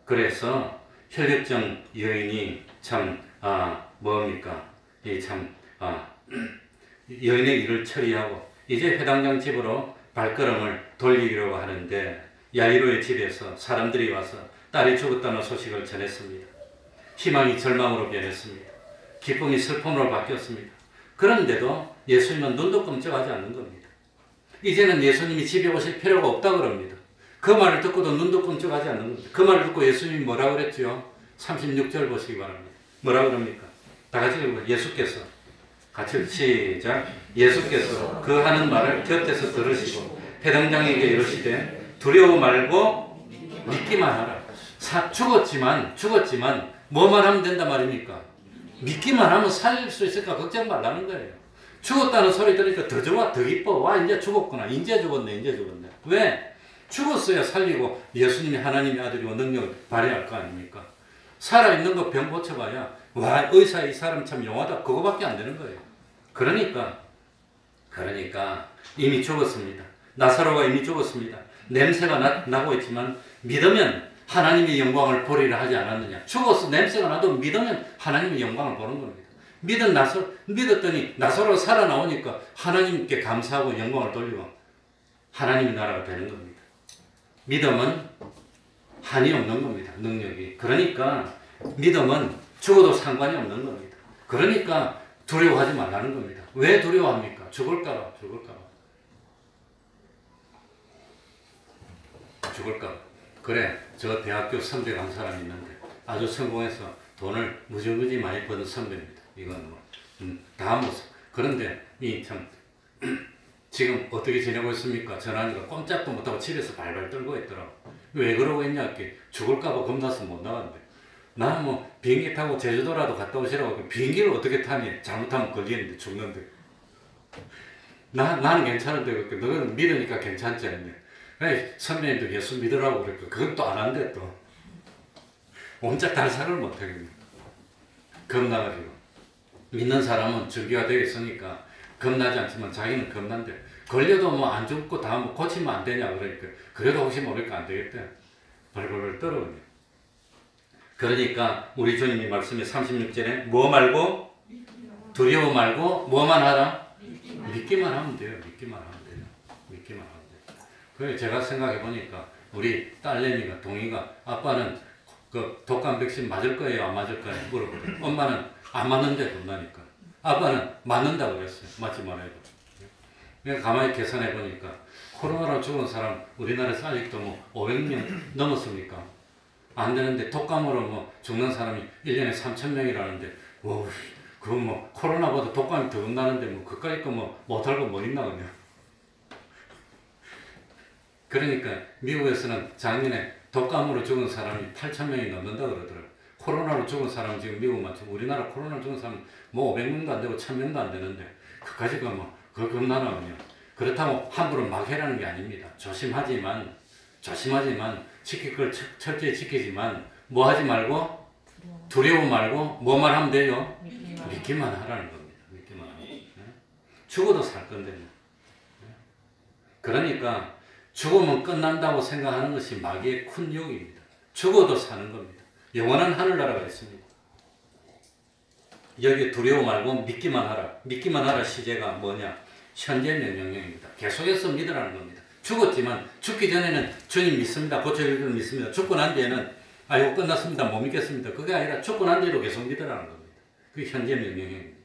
그래서 혈혈증 여인이 참 뭡니까? 여인의 일을 처리하고 이제 회당장 집으로 발걸음을 돌리려고 하는데 야이로의 집에서 사람들이 와서 딸이 죽었다는 소식을 전했습니다. 희망이 절망으로 변했습니다. 기쁨이 슬픔으로 바뀌었습니다. 그런데도 예수님은 눈도 끔찍하지 않는 겁니다. 이제는 예수님이 집에 오실 필요가 없다고 그럽니다. 그 말을 듣고도 눈도 끔찍하지 않는 겁니다. 그 말을 듣고 예수님이 뭐라고 그랬죠? 36절 보시기 바랍니다. 뭐라고 그럽니까? 다 같이 읽어요. 예수께서 같이 시작. 예수께서 그 하는 말을 곁에서 들으시고 회당장에게 이르시되 두려워 말고 믿기만 하라. 죽었지만 뭐만 하면 된단 말입니까? 믿기만 하면 살릴 수 있을까 걱정 말라는 거예요. 죽었다는 소리 들으니까 더 좋아, 더 기뻐. 와, 이제 죽었구나. 이제 죽었네. 왜? 죽었어야 살리고 예수님이 하나님의 아들이고 능력을 발휘할 거 아닙니까? 살아있는 거 병 고쳐봐야 와, 의사 이 사람 참 용하다. 그거밖에 안 되는 거예요. 그러니까 이미 죽었습니다. 나사로가 이미 죽었습니다. 냄새가 나고 있지만 믿으면 하나님의 영광을 보리라 하지 않았느냐. 죽어서 냄새가 나도 믿으면 하나님의 영광을 보는 겁니다. 믿었더니 나사로가 살아나오니까 하나님께 감사하고 영광을 돌리고 하나님의 나라가 되는 겁니다. 믿음은 한이 없는 겁니다. 능력이. 그러니까 믿음은 죽어도 상관이 없는 겁니다. 그러니까 두려워하지 말라는 겁니다. 왜 두려워합니까? 죽을까봐. 그래, 저 대학교 선배 간 사람이 있는데 아주 성공해서 돈을 무지무지 많이 버는 선배입니다. 이건 다 모습. 그런데 지금 어떻게 지내고 있습니까? 전화하니까 꼼짝도 못하고 집에서 발발 떨고 있더라고. 왜 그러고 있냐? 이렇게 죽을까봐 겁나서 못 나간대. 나는 비행기 타고 제주도라도 갔다 오시라고. 비행기를 어떻게 타니? 잘못하면 걸리는데 죽는데. 나는 괜찮은데 너는 믿으니까 괜찮지 않네. 선배님도 예수 믿으라고 그랬고 그건 또 안 한대 또. 옴짝 달싹을 못하겠네. 겁나가지고. 믿는 사람은 준비가 되어 있으니까 겁나지 않지만 자기는 겁난데 걸려도 안 죽고 다 고치면 안 되냐 그러니까 그래도 혹시 모르니까 안 되겠대. 벌벌 떨어오네. 그러니까 우리 주님이 말씀에 36절에 뭐 말고 두려워 말고 뭐만 하라? 믿기만 하면 돼요. 그래서 제가 생각해 보니까 우리 딸내미가 동이가 아빠는 그 독감 백신 맞을 거예요? 안 맞을 거예요? 물어보더니 엄마는 안 맞는데 겁나니까 아빠는 맞는다고 그랬어요. 맞지 말아요. 내가 가만히 계산해 보니까 코로나로 죽은 사람 우리나라에서 아직도 500명 넘었습니까? 안 되는데 독감으로 죽는 사람이 1년에 3,000명이라는데 그건 코로나보다 독감이 더 겁나는데 그까짓 거 못할 거 뭐 있나 그냥. 그러니까 미국에서는 작년에 독감으로 죽은 사람이 8,000명이 넘는다 그러더라고요. 코로나로 죽은 사람 지금 미국만 치고 우리나라 코로나로 죽은 사람 뭐 500명도 안 되고 1,000명도 안 되는데 그까지가 뭐 그거 겁나나요. 그렇다고 함부로 막 해라는 게 아닙니다. 조심하지만 지킬 걸 철저히 지키지만 뭐 하지 말고 두려워 말고 뭐만 하면 돼요? 믿기만 하라는 겁니다. 믿기만 하고. 죽어도 살 건데. 그러니까 죽으면 끝난다고 생각하는 것이 마귀의 큰 유혹입니다. 죽어도 사는 겁니다. 영원한 하늘나라가 있습니다. 여기 두려워 말고 믿기만 하라. 믿기만 하라 시제가 뭐냐? 현재 명령입니다. 계속해서 믿으라는 겁니다. 죽었지만 죽기 전에는 주님 믿습니다. 고쳐줄 믿습니다. 죽고 난 뒤에는 이거 끝났습니다. 못 믿겠습니다. 그게 아니라 죽고 난 뒤로 계속 믿으라는 겁니다. 그게 현재 명령입니다.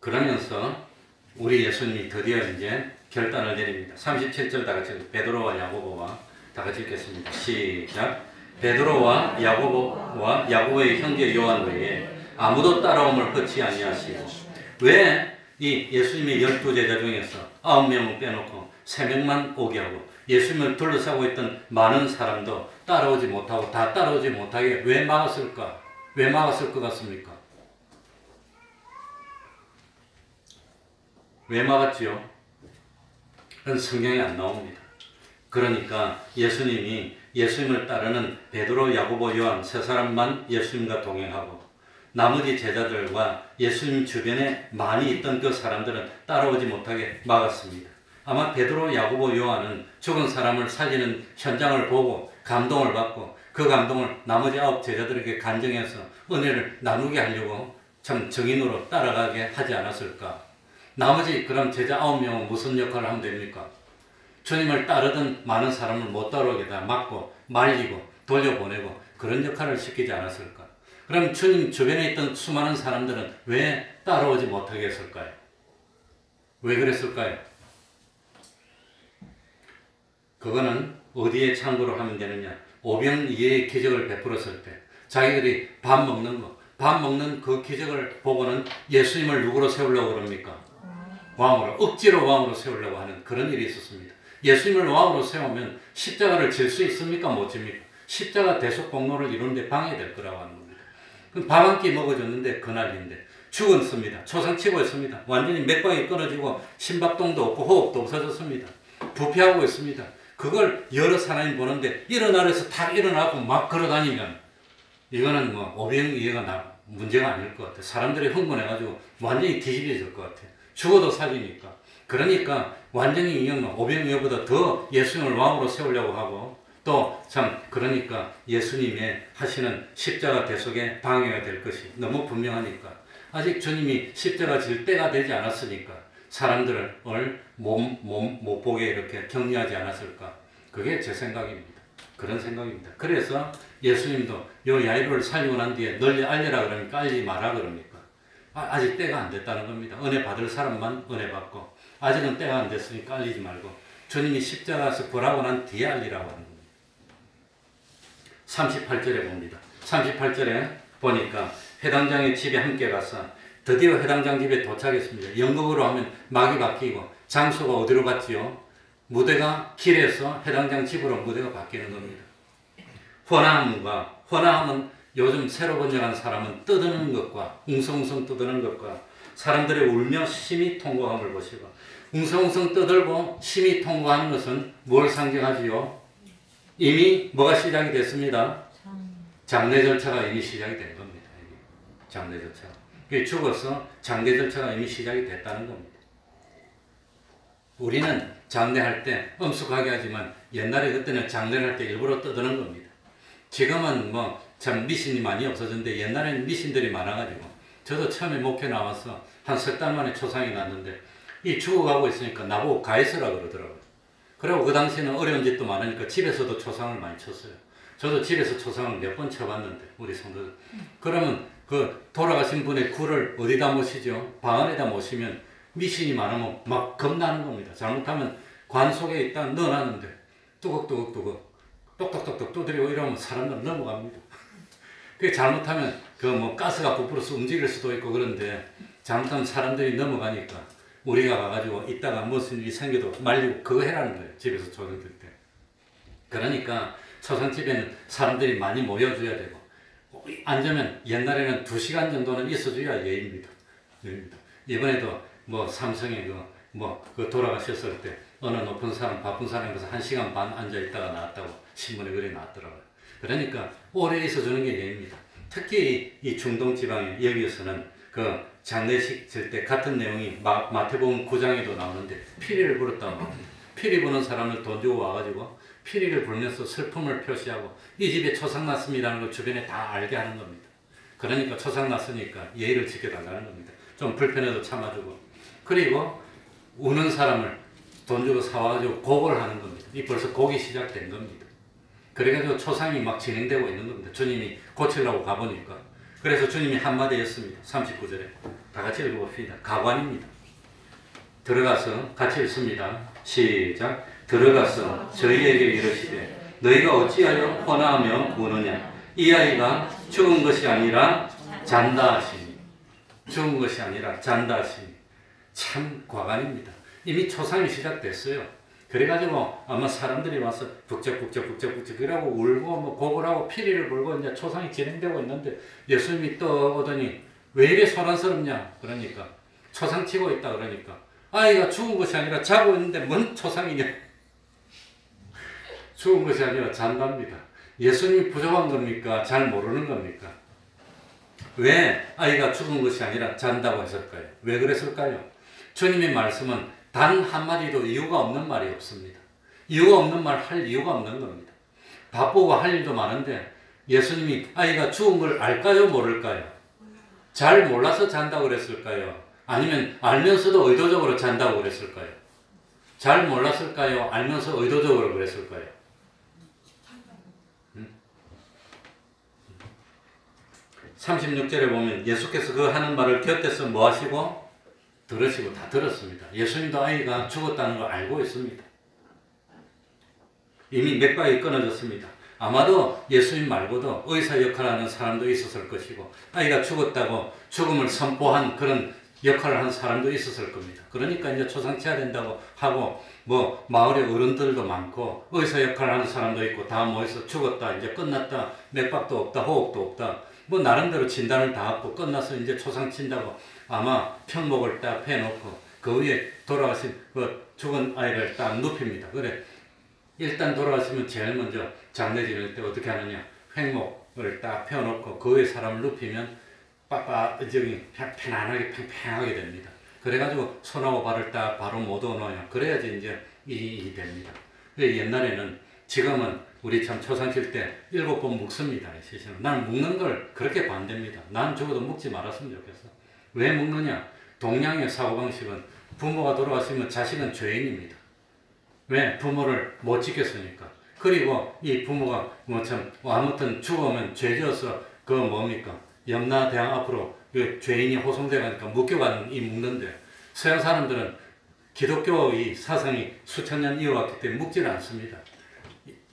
그러면서 우리 예수님이 드디어 이제 결단을 내립니다. 37절 다 같이 베드로와 야고보와 다 같이 읽겠습니다. 시작. 베드로와 야고보와 야고보의 형제 요한 외에 아무도 따라옴을 허치 아니하시고 왜 이 예수님의 12제자 중에서 9명을 빼놓고 3명만 오게 하고 예수님을 둘러싸고 있던 많은 사람도 따라오지 못하고 다 따라오지 못하게 왜 막았을까? 왜 막았을 것 같습니까? 왜 막았지요? 그건 성경에 안 나옵니다. 그러니까 예수님이 예수님을 따르는 베드로, 야고보, 요한 세 사람만 예수님과 동행하고 나머지 제자들과 예수님 주변에 많이 있던 그 사람들은 따라오지 못하게 막았습니다. 아마 베드로, 야고보, 요한은 죽은 사람을 살리는 현장을 보고 감동을 받고 그 감동을 나머지 9 제자들에게 간증해서 은혜를 나누게 하려고 참 정인으로 따라가게 하지 않았을까? 나머지 그럼 제자 9명은 무슨 역할을 하면 됩니까? 주님을 따르던 많은 사람을 못 따라오게 다 막고 말리고 돌려보내고 그런 역할을 시키지 않았을까? 그럼 주님 주변에 있던 수많은 사람들은 왜 따라오지 못하게 했을까요? 왜 그랬을까요? 그거는 어디에 참고로 하면 되느냐? 오병이어의 기적을 베풀었을 때 자기들이 밥 먹는 그 기적을 보고는 예수님을 누구로 세우려고 그럽니까? 왕으로, 억지로 왕으로 세우려고 하는 그런 일이 있었습니다. 예수님을 왕으로 세우면 십자가를 질 수 있습니까? 못 집니까? 십자가 대속 공로를 이루는데 방해될 거라고 하는 겁니다. 밥 한 끼 먹어줬는데 그날인데 죽었습니다. 초상치고 있습니다. 완전히 맥박이 끊어지고 심박동도 없고 호흡도 없어졌습니다. 부패하고 있습니다. 그걸 여러 사람이 보는데 일어나래서 탁 일어나고 막 걸어다니면 이거는 뭐 오병이어가 문제가 아닐 것 같아요. 사람들이 흥분해가지고 완전히 뒤집어질 것 같아요. 죽어도 살리니까. 그러니까 완전히 이건 오병이어보다 더 예수님을 왕으로 세우려고 하고 또 참 그러니까 예수님의 하시는 십자가 대속에 방해가 될 것이 너무 분명하니까 아직 주님이 십자가 질 때가 되지 않았으니까 사람들을 못 보게 이렇게 격려하지 않았을까. 그게 제 생각입니다. 그런 생각입니다. 그래서 예수님도 요 야이로를 살리고 난 뒤에 널리 알려라 그러니까 알리지 마라 그럽니까? 아직 때가 안 됐다는 겁니다. 은혜 받을 사람만 은혜 받고 아직은 때가 안 됐으니까 알리지 말고 주님이 십자가에서 벌하고 난 뒤에 알리라고 하는 겁니다. 38절에 봅니다. 38절에 보니까 회당장의 집에 함께 가서 드디어 회당장 집에 도착했습니다. 영국으로 하면 막이 바뀌고 장소가 어디로 갔지요? 무대가 길에서 회당장 집으로 무대가 바뀌는 겁니다. 헌화함은 요즘 새로 번역한 사람은 떠드는 것과 웅성웅성 떠드는 것과 사람들의 울며 심히 통곡함을 보시고 웅성웅성 떠들고 심히 통곡하는 것은 뭘 상징하지요? 이미 뭐가 시작이 됐습니다. 장례 절차가 이미 시작이 된 겁니다. 장례 절차. 죽어서 장례 절차가 이미 시작이 됐다는 겁니다. 우리는 장례할 때 엄숙하게 하지만 옛날에 그때는 장례를 할 때 일부러 떠드는 겁니다. 지금은 뭐 참 미신이 많이 없어졌는데 옛날에는 미신들이 많아가지고 저도 처음에 목회 나와서 한 석 달 만에 초상이 났는데 이 죽어가고 있으니까 나보고 가해서라 그러더라고요. 그리고 그 당시에는 어려운 짓도 많으니까 집에서도 초상을 많이 쳤어요. 저도 집에서 초상을 몇 번 쳐봤는데 우리 성도들. 그러면 그 돌아가신 분의 굴을 어디다 모시죠? 방 안에다 모시면 미신이 많으면 막 겁나는 겁니다. 잘못하면 관 속에 있다 넣어놨는데 뚜걱뚜걱뚜걱 똑똑똑똑 두드리고 이러면 사람들 넘어갑니다. 그 잘못하면 그 뭐 가스가 부풀어서 움직일 수도 있고 그런데 잘못하면 사람들이 넘어가니까 우리가 가가지고 이따가 무슨 일이 생겨도 말리고 그거 해라는 거예요. 집에서 조정될 때. 그러니까 초상집에는 사람들이 많이 모여줘야 되고, 앉으면 옛날에는 2시간 정도는 있어줘야 예입니다. 이번에도 뭐 삼성에 그 돌아가셨을 때 어느 높은 사람, 바쁜 사람에서 1시간 반 앉아있다가 나왔다고 신문에 글이 나왔더라고요. 그러니까 오래 있어주는 게 예입니다. 특히 이 중동 지방에 여기에서는 그 장례식 질 때 같은 내용이 마태복음 9장에도 나오는데 피리를 불었다고 합니다. 피리 부는 사람을 돈 주고 와가지고 피리를 불면서 슬픔을 표시하고 이 집에 초상 났습니다는 걸 주변에 다 알게 하는 겁니다. 그러니까 초상 났으니까 예의를 지켜달라는 겁니다. 좀 불편해도 참아주고, 그리고 우는 사람을 돈 주고 사와가지고 곡을 하는 겁니다. 이 벌써 곡이 시작된 겁니다. 그래가지고 초상이 막 진행되고 있는 겁니다. 주님이 고치려고 가보니까. 그래서 주님이 한마디 했습니다. 39절에 다 같이 읽어봅시다. 가관입니다. 들어가서 같이 읽습니다. 시작. 들어가서 저희에게 이르시되 너희가 어찌하여 혼하며 우느냐. 이 아이가 죽은 것이 아니라 잔다 하시니. 죽은 것이 아니라 잔다 하시니. 참 과관입니다. 이미 초상이 시작됐어요. 그래가지고 아마 사람들이 와서 북적북적 이라고 울고 뭐 곡을 하고 피리를 불고 이제 초상이 진행되고 있는데 예수님이 떠오더니 왜 이래 소란스럽냐. 그러니까 초상 치고 있다. 그러니까 아이가 죽은 것이 아니라 자고 있는데 뭔 초상이냐. 죽은 것이 아니라 잔답니다. 예수님이 부족한 겁니까? 잘 모르는 겁니까? 왜 아이가 죽은 것이 아니라 잔다고 했을까요? 왜 그랬을까요? 주님의 말씀은 단 한마디도 이유가 없는 말이 없습니다. 이유가 없는 말 할 이유가 없는 겁니다. 바쁘고 할 일도 많은데 예수님이 아이가 죽은 걸 알까요? 모를까요? 잘 몰라서 잔다고 그랬을까요? 아니면 알면서도 의도적으로 잔다고 그랬을까요? 잘 몰랐을까요? 알면서 의도적으로 그랬을까요? 36절에 보면 예수께서 그 하는 말을 곁에서 뭐 하시고? 들으시고 다 들었습니다. 예수님도 아이가 죽었다는 걸 알고 있습니다. 이미 맥박이 끊어졌습니다. 아마도 예수님 말고도 의사 역할을 하는 사람도 있었을 것이고 아이가 죽었다고 죽음을 선포한 그런 역할을 하는 사람도 있었을 겁니다. 그러니까 이제 초상치해야 된다고 하고 뭐 마을에 어른들도 많고 의사 역할을 하는 사람도 있고 다 모여서 죽었다, 이제 끝났다, 맥박도 없다, 호흡도 없다, 뭐 나름대로 진단을 다 하고 끝나서 이제 초상 친다고 아마 평목을 딱 패놓고 그 위에 돌아가신 그 죽은 아이를 딱 눕힙니다. 그래 일단 돌아가시면 제일 먼저 장례 지낼 때 어떻게 하느냐, 횡목을 딱 펴놓고 그 위에 사람을 눕히면 저기 편안하게 팽팽하게 됩니다. 그래가지고 손하고 발을 딱 바로 못 얻어놔요. 그래야지 이제 이 됩니다. 옛날에는, 지금은 우리 참 초상칠 때 7번 묵습니다. 나는 묵는 걸 그렇게 반대입니다. 난 적어도 묵지 말았으면 좋겠어. 왜 묵느냐? 동양의 사고방식은 부모가 돌아가시면 자식은 죄인입니다. 왜? 부모를 못 지켰으니까. 그리고 이 부모가 아무튼 죽으면 죄져서 그거 뭡니까? 염라대왕 앞으로 그 죄인이 호송돼 가니까 묶여가는 이 묵는데, 서양 사람들은 기독교의 사상이 수천 년 이어왔기 때문에 묵지를 않습니다.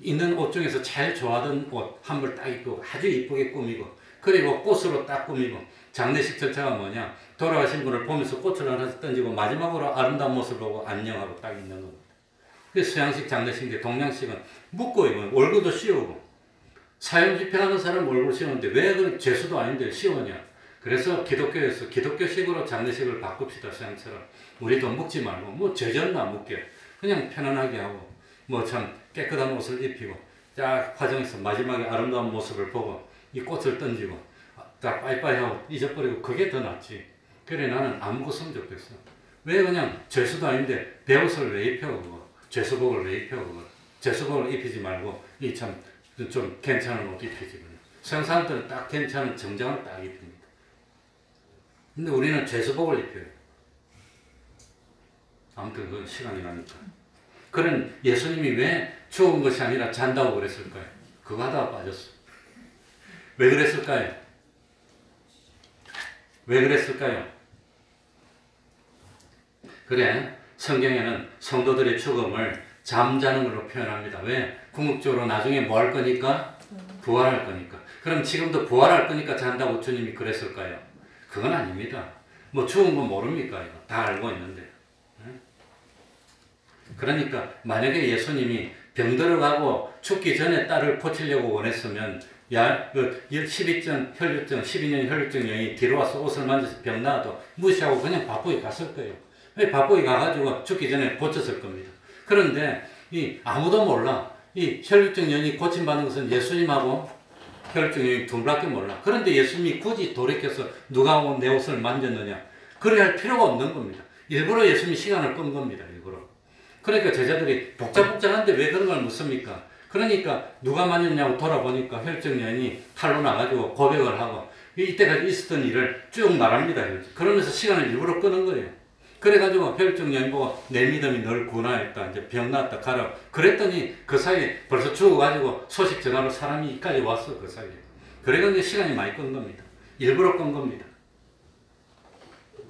있는 옷 중에서 제일 좋아하던 옷 한 벌 딱 입고 아주 이쁘게 꾸미고, 그리고 꽃으로 딱 꾸미고, 장례식 절차가 뭐냐, 돌아가신 분을 보면서 꽃을 하나 던지고 마지막으로 아름다운 모습을 보고 안녕하고 딱 있는 겁니다. 그래서 서양식 장례식인데 동양식은 묶고 입으면 얼굴도 씌우고, 사형 집행하는 사람 얼굴 씌우는데 왜 그 죄수도 아닌데 씌우냐. 그래서 기독교에서 기독교식으로 장례식을 바꿉시다. 서양처럼 우리도 묶지 말고, 뭐 죄졌나 묶게, 그냥 편안하게 하고 뭐 참 깨끗한 옷을 입히고 딱 화장해서 마지막에 아름다운 모습을 보고 이 꽃을 던지고 딱 빠이빠이하고 잊어버리고, 그게 더 낫지. 그래 나는 안 묵었으면 좋겠어. 왜 그냥 죄수도 아닌데 배옷을 왜 입혀 그거, 죄수복을 왜 입혀 그거. 죄수복을 입히지 말고 이 참 좀 괜찮은 옷 입히지. 서양 사람들은 딱 괜찮은 정장을 딱 입힙니다. 근데 우리는 죄수복을 입혀요. 아무튼 그건 시간이 나니까. 그런 예수님이 왜 죽은 것이 아니라 잔다고 그랬을까요? 그거 하다가 빠졌어. 왜 그랬을까요? 왜 그랬을까요? 그래, 성경에는 성도들의 죽음을 잠자는 걸로 표현합니다. 왜? 궁극적으로 나중에 뭐 할 거니까? 부활할 거니까. 그럼 지금도 부활할 거니까 잔다고 주님이 그랬을까요? 그건 아닙니다. 뭐 죽은 건 모릅니까? 이거 다 알고 있는데. 그러니까 만약에 예수님이 병들어가고 죽기 전에 딸을 고치려고 원했으면 그 12년 혈류증 여인이 뒤로 와서 옷을 만져서 병 나아도 무시하고 그냥 바쁘게 갔을 거예요. 바쁘게 가가지고 죽기 전에 고쳤을 겁니다. 그런데 아무도 몰라. 이 혈류증 여인이 고침받는 것은 예수님하고 혈류증 여인이 둘밖에 몰라. 그런데 예수님이 굳이 돌이켜서 누가 내 옷을 만졌느냐. 그래야 할 필요가 없는 겁니다. 일부러 예수님이 시간을 끈 겁니다. 일부러. 그러니까 제자들이 복잡한데 왜 그런 걸 묻습니까? 그러니까 누가 만졌냐고 돌아보니까 혈증 여인이 탈로 나가지고 고백을 하고 이때까지 있었던 일을 쭉 말합니다. 그러면서 시간을 일부러 끄는 거예요. 그래가지고 혈증 여인 보고 내 믿음이 널 구원하였다. 이제 병 나았다 가라. 그랬더니 그 사이에 벌써 죽어가지고 소식 전하러 사람이 이까지 왔어. 그 사이에. 그래가지고 시간이 많이 끈 겁니다. 일부러 끈 겁니다.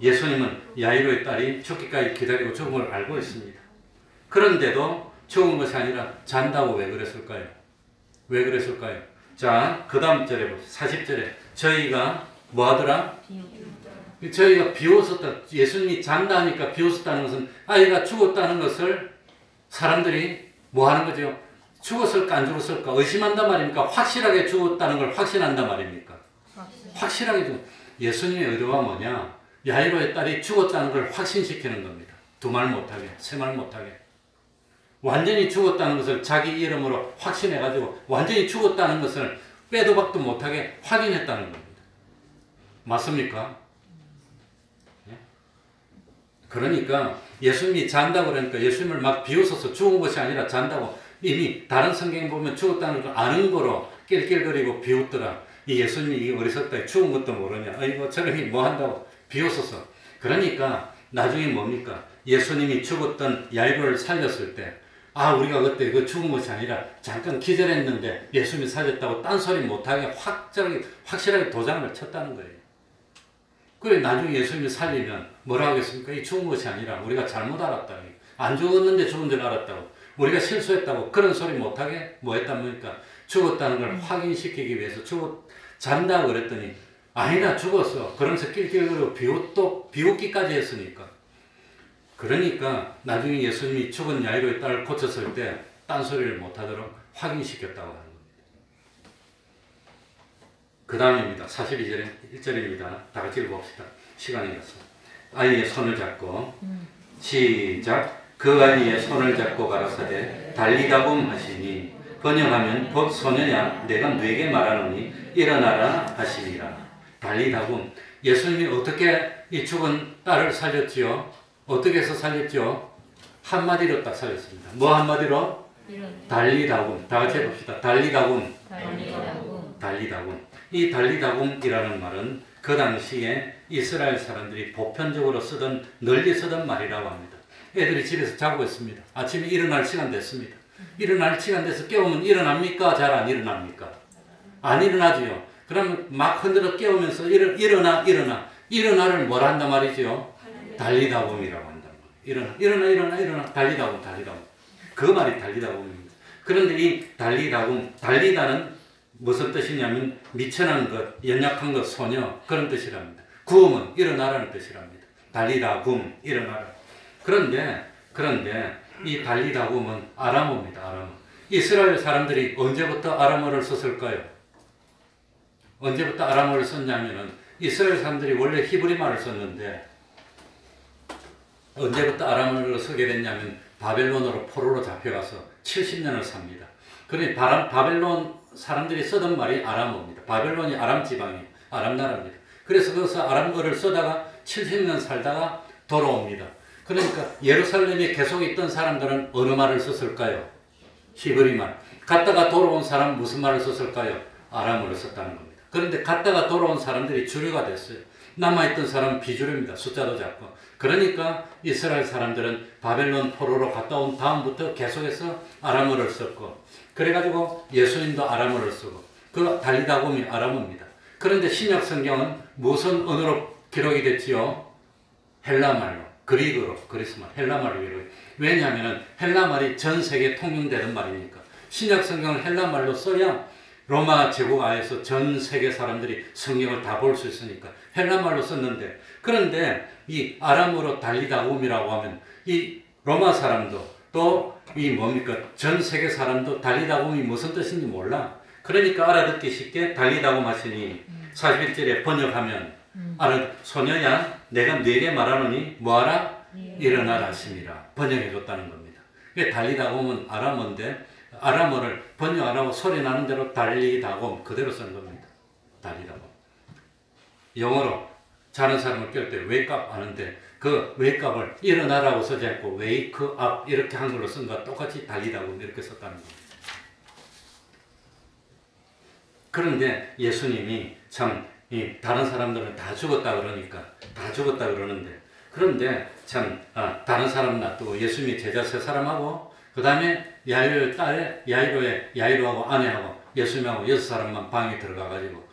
예수님은 야이로의 딸이 죽기까지 기다리고 죽음을 알고 있습니다. 그런데도 죽은 것이 아니라 잔다고 왜 그랬을까요? 왜 그랬을까요? 자, 그 다음 절에 보세요. 40절에 저희가 뭐 하더라? 저희가 비웃었다. 예수님이 잔다 하니까 비웃었다는 것은 아이가 죽었다는 것을 사람들이 뭐 하는 거죠? 죽었을까 안 죽었을까 의심한단 말입니까? 확실하게 죽었다는 걸 확신한단 말입니까? 확실하게 죽었다. 예수님의 의도가 뭐냐? 야이로의 딸이 죽었다는 걸 확신시키는 겁니다. 두 말 못하게, 세 말 못하게. 완전히 죽었다는 것을 자기 이름으로 확신해가지고 완전히 죽었다는 것을 빼도 박도 못하게 확인했다는 겁니다. 맞습니까? 그러니까 예수님이 잔다고 그러니까 예수님을 막 비웃어서 죽은 것이 아니라 잔다고 이미 다른 성경에 보면 죽었다는 걸 아는 거로 낄낄거리고 비웃더라. 이 예수님이 이게 어리석다. 죽은 것도 모르냐. 아이고 저놈이 뭐 한다고 비웃어서. 그러니까 나중에 뭡니까? 예수님이 죽었던 야이로를 살렸을 때 우리가 그때 그 죽은 것이 아니라 잠깐 기절했는데 예수님이 살렸다고 딴소리 못하게 확실하게 도장을 쳤다는 거예요. 그래 나중에 예수님이 살리면 뭐라 하겠습니까? 이 죽은 것이 아니라 우리가 잘못 알았다. 안 죽었는데 죽은 줄 알았다고. 우리가 실수했다고 그런 소리 못하게 뭐 했답니까? 죽었다는 걸 확인시키기 위해서 잔다고 그랬더니 아니다 죽었어. 그러면서 낄낄거리고 비웃기까지 했으니까. 그러니까 나중에 예수님이 죽은 야이로의 딸을 고쳤을 때 딴소리를 못하도록 확인시켰다고 하는 겁니다. 그 다음입니다. 41절입니다. 다 같이 읽어봅시다. 시간이 갔어. 아이의 손을 잡고 시작. 그 아이의 손을 잡고 가라사대 달리다봄 하시니 번역하면 곧 소녀야 내가 네게 말하노니 일어나라 하시니라. 달리다봄. 예수님이 어떻게 이 죽은 딸을 살렸지요? 어떻게 해서 살렸죠? 한마디로 딱 살렸습니다. 뭐 한마디로? 달리다굼. 다 같이 해봅시다. 달리다굼. 달리다굼. 이 달리다굼이라는 말은 그 당시에 이스라엘 사람들이 보편적으로 널리 쓰던 말이라고 합니다. 애들이 집에서 자고 있습니다. 아침에 일어날 시간 됐습니다. 일어날 시간 돼서 깨우면 일어납니까? 잘 안 일어납니까? 안 일어나지요. 그러면 막 흔들어 깨우면서 일어나를 뭘 한단 말이죠? 달리다굼이라고 한단 말이에요. 일어나 달리다굼. 그 말이 달리다굼입니다. 그런데 이 달리다는 무슨 뜻이냐면 미천한 것, 연약한 것, 소녀 그런 뜻이랍니다. 구음은 일어나라는 뜻이랍니다. 달리다굼 일어나라. 그런데 이 달리다굼은 아람어입니다. 아람어. 이스라엘 사람들이 언제부터 아람어를 썼을까요? 언제부터 아람어를 썼냐면은 이스라엘 사람들이 원래 히브리 말을 썼는데 언제부터 아람어를 쓰게 됐냐면 바벨론으로 포로로 잡혀가서 70년을 삽니다. 그러니 바벨론 사람들이 쓰던 말이 아람어입니다. 바벨론이 아람 지방이에요. 아람 나라입니다. 그래서 거기서 아람어를 쓰다가 70년 살다가 돌아옵니다. 그러니까 예루살렘에 계속 있던 사람들은 어느 말을 썼을까요? 히브리 말. 갔다가 돌아온 사람은 무슨 말을 썼을까요? 아람어를 썼다는 겁니다. 그런데 갔다가 돌아온 사람들이 주류가 됐어요. 남아있던 사람은 비주류입니다. 숫자도 작고. 그러니까 이스라엘 사람들은 바벨론 포로로 갔다 온 다음부터 계속해서 아람어를 썼고 그래가지고 예수님도 아람어를 쓰고 그 달리다굼이 아람어입니다. 그런데 신약 성경은 무슨 언어로 기록이 됐지요? 헬라말로, 그리스말, 헬라말로 기록이. 왜냐하면 헬라말이 전 세계에 통용되는 말이니까. 신약 성경을 헬라말로 써야 로마 제국 하에서 전 세계 사람들이 성경을 다 볼 수 있으니까 헬라말로 썼는데 그런데 이 아람어로 달리다굼이라고 하면 이 로마 사람도 또 이 뭡니까? 전 세계 사람도 달리다곰이 무슨 뜻인지 몰라. 그러니까 알아듣기 쉽게 달리다곰 하시니 41절에 번역하면 소녀야 내가 네게 말하노니 뭐하라? 일어나라 하심이라 번역해줬다는 겁니다. 달리다곰은 아람어인데 아람어를 번역 안 하고 소리 나는 대로 달리다곰 그대로 쓰는 겁니다. 달리다곰. 영어로 자는 사람을 깰 때 wake up 하는데 그 wake up을 일어나라고 쓰지 않고 wake up 이렇게 한글로 쓴 것과 똑같이 달리다곰 이렇게 썼다는 겁니다. 그런데 예수님이 참 다른 사람들은 다 죽었다 그러는데 그런데 참 다른 사람 놔두고 예수님이 제자 세 사람하고 그 다음에 야이로의 딸에 야이로하고 아내하고 예수님하고 6사람만 방에 들어가가지고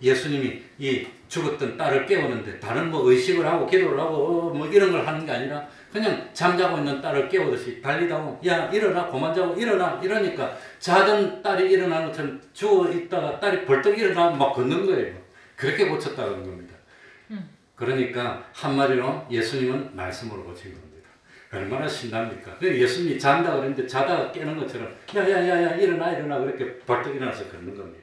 예수님이 이 죽었던 딸을 깨우는데 다른 뭐 의식을 하고 기도를 하고 뭐 이런 걸 하는 게 아니라 그냥 잠자고 있는 딸을 깨우듯이 달리다고 야 일어나 그만 자고 일어나 이러니까 자던 딸이 일어나는 것처럼 죽어 있다가 딸이 벌떡 일어나면 막 걷는 거예요. 그렇게 고쳤다는 겁니다. 그러니까 한마디로 예수님은 말씀으로 고친 겁니다. 얼마나 신납니까? 예수님이 잔다 그랬는데 자다가 깨는 것처럼 야야야야 일어나 그렇게 벌떡 일어나서 걷는 겁니다.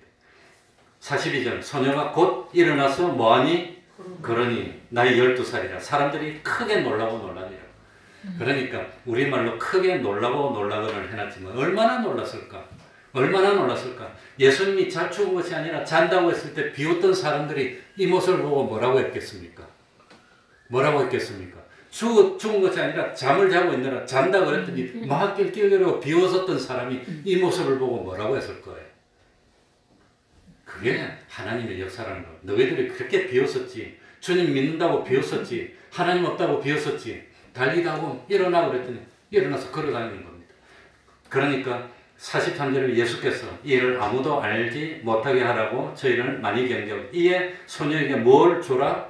42절 소녀가 곧 일어나서 뭐하니? 그러니 나이 12살이라 사람들이 크게 놀라고 놀라니라. 그러니까 우리말로 크게 놀라고 놀라고를 해놨지만 얼마나 놀랐을까? 예수님이 잘 죽은 것이 아니라 잔다고 했을 때 비웃던 사람들이 이 모습을 보고 뭐라고 했겠습니까? 죽은 것이 아니라 잠을 자고 있느라 잔다 그랬더니 막 낄낄거리고 비웃었던 사람이 이 모습을 보고 뭐라고 했을 거예요? 그게 하나님의 역사라는 거예요. 너희들이 그렇게 비웃었지. 주님 믿는다고 비웃었지. 하나님 없다고 비웃었지. 달리다고 일어나 그랬더니 일어나서 걸어다니는 겁니다. 그러니까 43절에 예수께서 이 일을 아무도 알지 못하게 하라고 저희를 많이 경계하고 이에 소녀에게 뭘 줘라?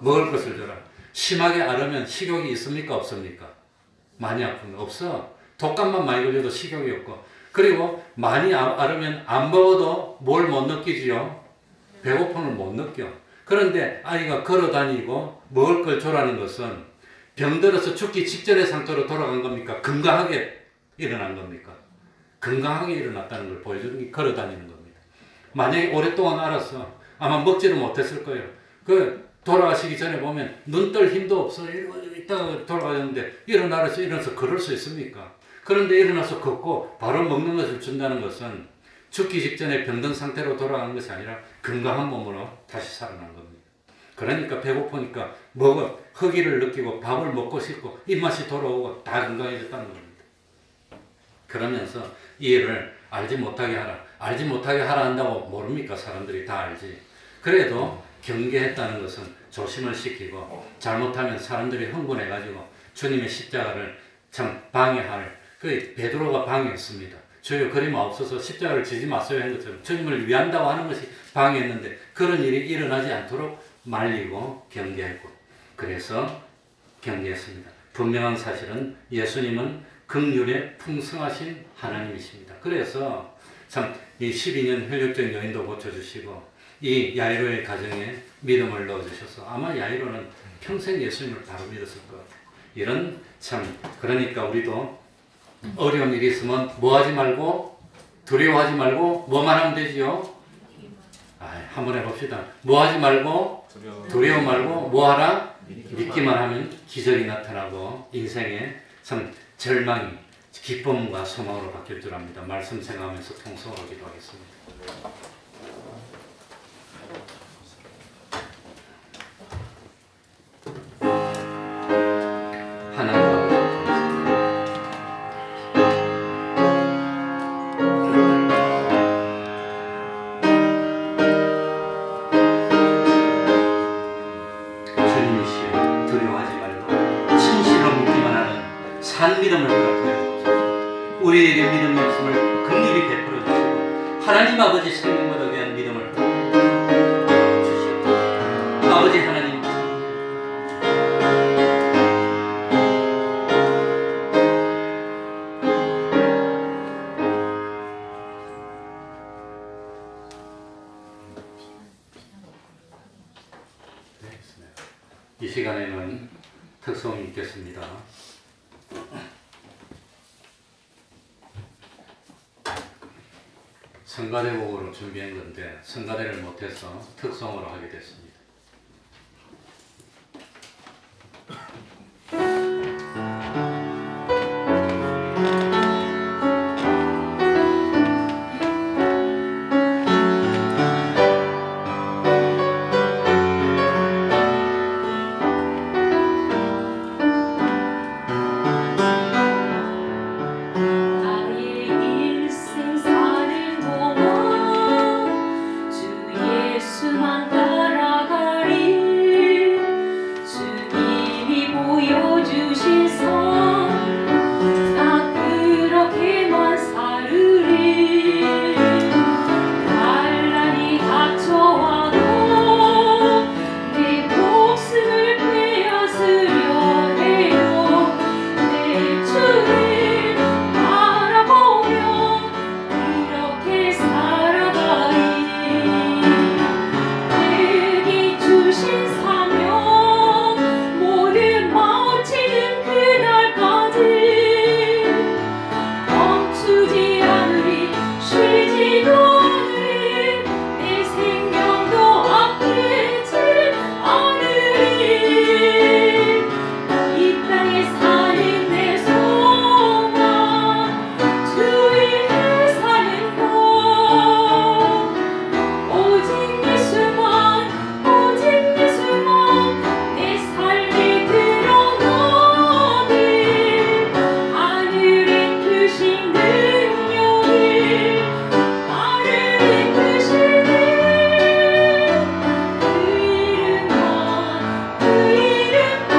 먹을 것을 줘라. 심하게 앓으면 식욕이 있습니까? 없습니까? 많이 아프면 없어. 독감만 많이 걸려도 식욕이 없고 그리고 많이 앓으면 안 먹어도 뭘 못 느끼지요? 배고픔을 못 느껴. 그런데 아이가 걸어다니고 먹을 걸 줘라는 것은 병들어서 죽기 직전의 상태로 돌아간 겁니까? 건강하게 일어난 겁니까? 건강하게 일어났다는 걸 보여주는 게 걸어다니는 겁니다. 만약에 오랫동안 앓았어. 아마 먹지를 못했을 거예요. 돌아가시기 전에 보면 눈 뜰 힘도 없어. 이따가 돌아가셨는데 일어나서 걸을 수 있습니까? 그런데 일어나서 걷고 바로 먹는 것을 준다는 것은 죽기 직전에 병든 상태로 돌아가는 것이 아니라 건강한 몸으로 다시 살아난 겁니다. 그러니까 배고프니까 허기를 느끼고 밥을 먹고 싶고 입맛이 돌아오고 다 건강해졌다는 겁니다. 그러면서 이 일을 알지 못하게 하라 한다고 모릅니까? 사람들이 다 알지. 그래도 경계했다는 것은 조심을 시키고 잘못하면 사람들이 흥분해가지고 주님의 십자가를 참 방해할 베드로가 방해했습니다. 주여 그리마옵소서 십자가를 지지 마소요 한 것처럼 주님을 위한다고 하는 것이 방해했는데 그런 일이 일어나지 않도록 말리고 경계했고 그래서 경계했습니다. 분명한 사실은 예수님은 긍휼에 풍성하신 하나님이십니다. 그래서 참 이 12년 혈육적 여인도 고쳐주시고 이 야이로의 가정에 믿음을 넣어주셔서 아마 야이로는 평생 예수님을 바로 믿었을 것 같아요. 이런 참 그러니까 우리도 어려운 일이 있으면 뭐하지 말고 두려워하지 말고 뭐만 하면 되지요? 한번 해봅시다. 뭐하지 말고 두려워 말고 뭐하라? 믿기만 하면 기적이 나타나고 인생에 참 절망이 기쁨과 소망으로 바뀔 줄 압니다. 말씀 생각하면서 통성으로 기도하겠습니다. 우리에게 믿음의 말씀을 긍휼히 베풀어 주시고 하나님 아버지 생명을 얻게 하는 믿음을 주시고 아버지 하나님 이 시간에는 특성이 있겠습니다. 성가대곡으로 준비한 건데 성가대를 못해서 특송으로 하게 됐습니다. 예수만 따라가리 주님이 보여주신 선 나 그렇게만 살으리 환난이 닥쳐와도 내 목숨을 빼앗으려 해도 내 주를 바라보며 그렇게 살아가리 내게 주신 사명 모든 마치는 그날까지 멈추지 않으리 쉬지도 않으리 내 생명도 아끼지 않으리 이 땅에 사는 내 소망 주 위에 사는 것 오직 예수만 내 삶에 드러나니 하늘의 크신 능력이 나를 이끄시니 그 이름만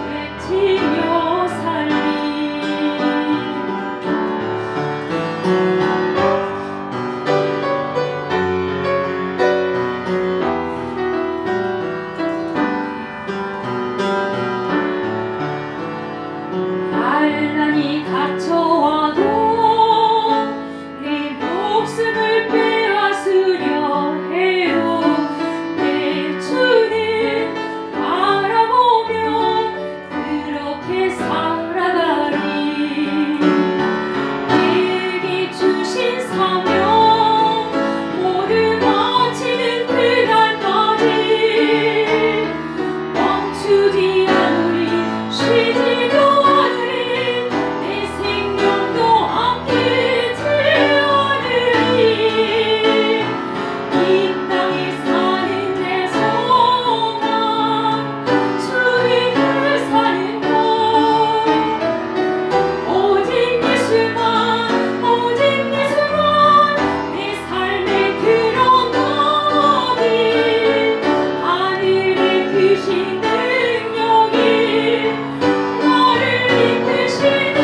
외치며 살리 환난이 닥쳐와도 내 목숨을 빼앗으려 해도 내 주님 바라보며 그렇게 살아가리 내게 주신 사명 모두 마치는 그날까지 멈추지 않으리 쉬지도 않으리 내 생명도 아끼지 않으리 이 땅에 사는 내 소망 주 위에 사는 것 오직 예수만 내 삶에 드러나니 하늘의 크신 능력이 나를 이끄시니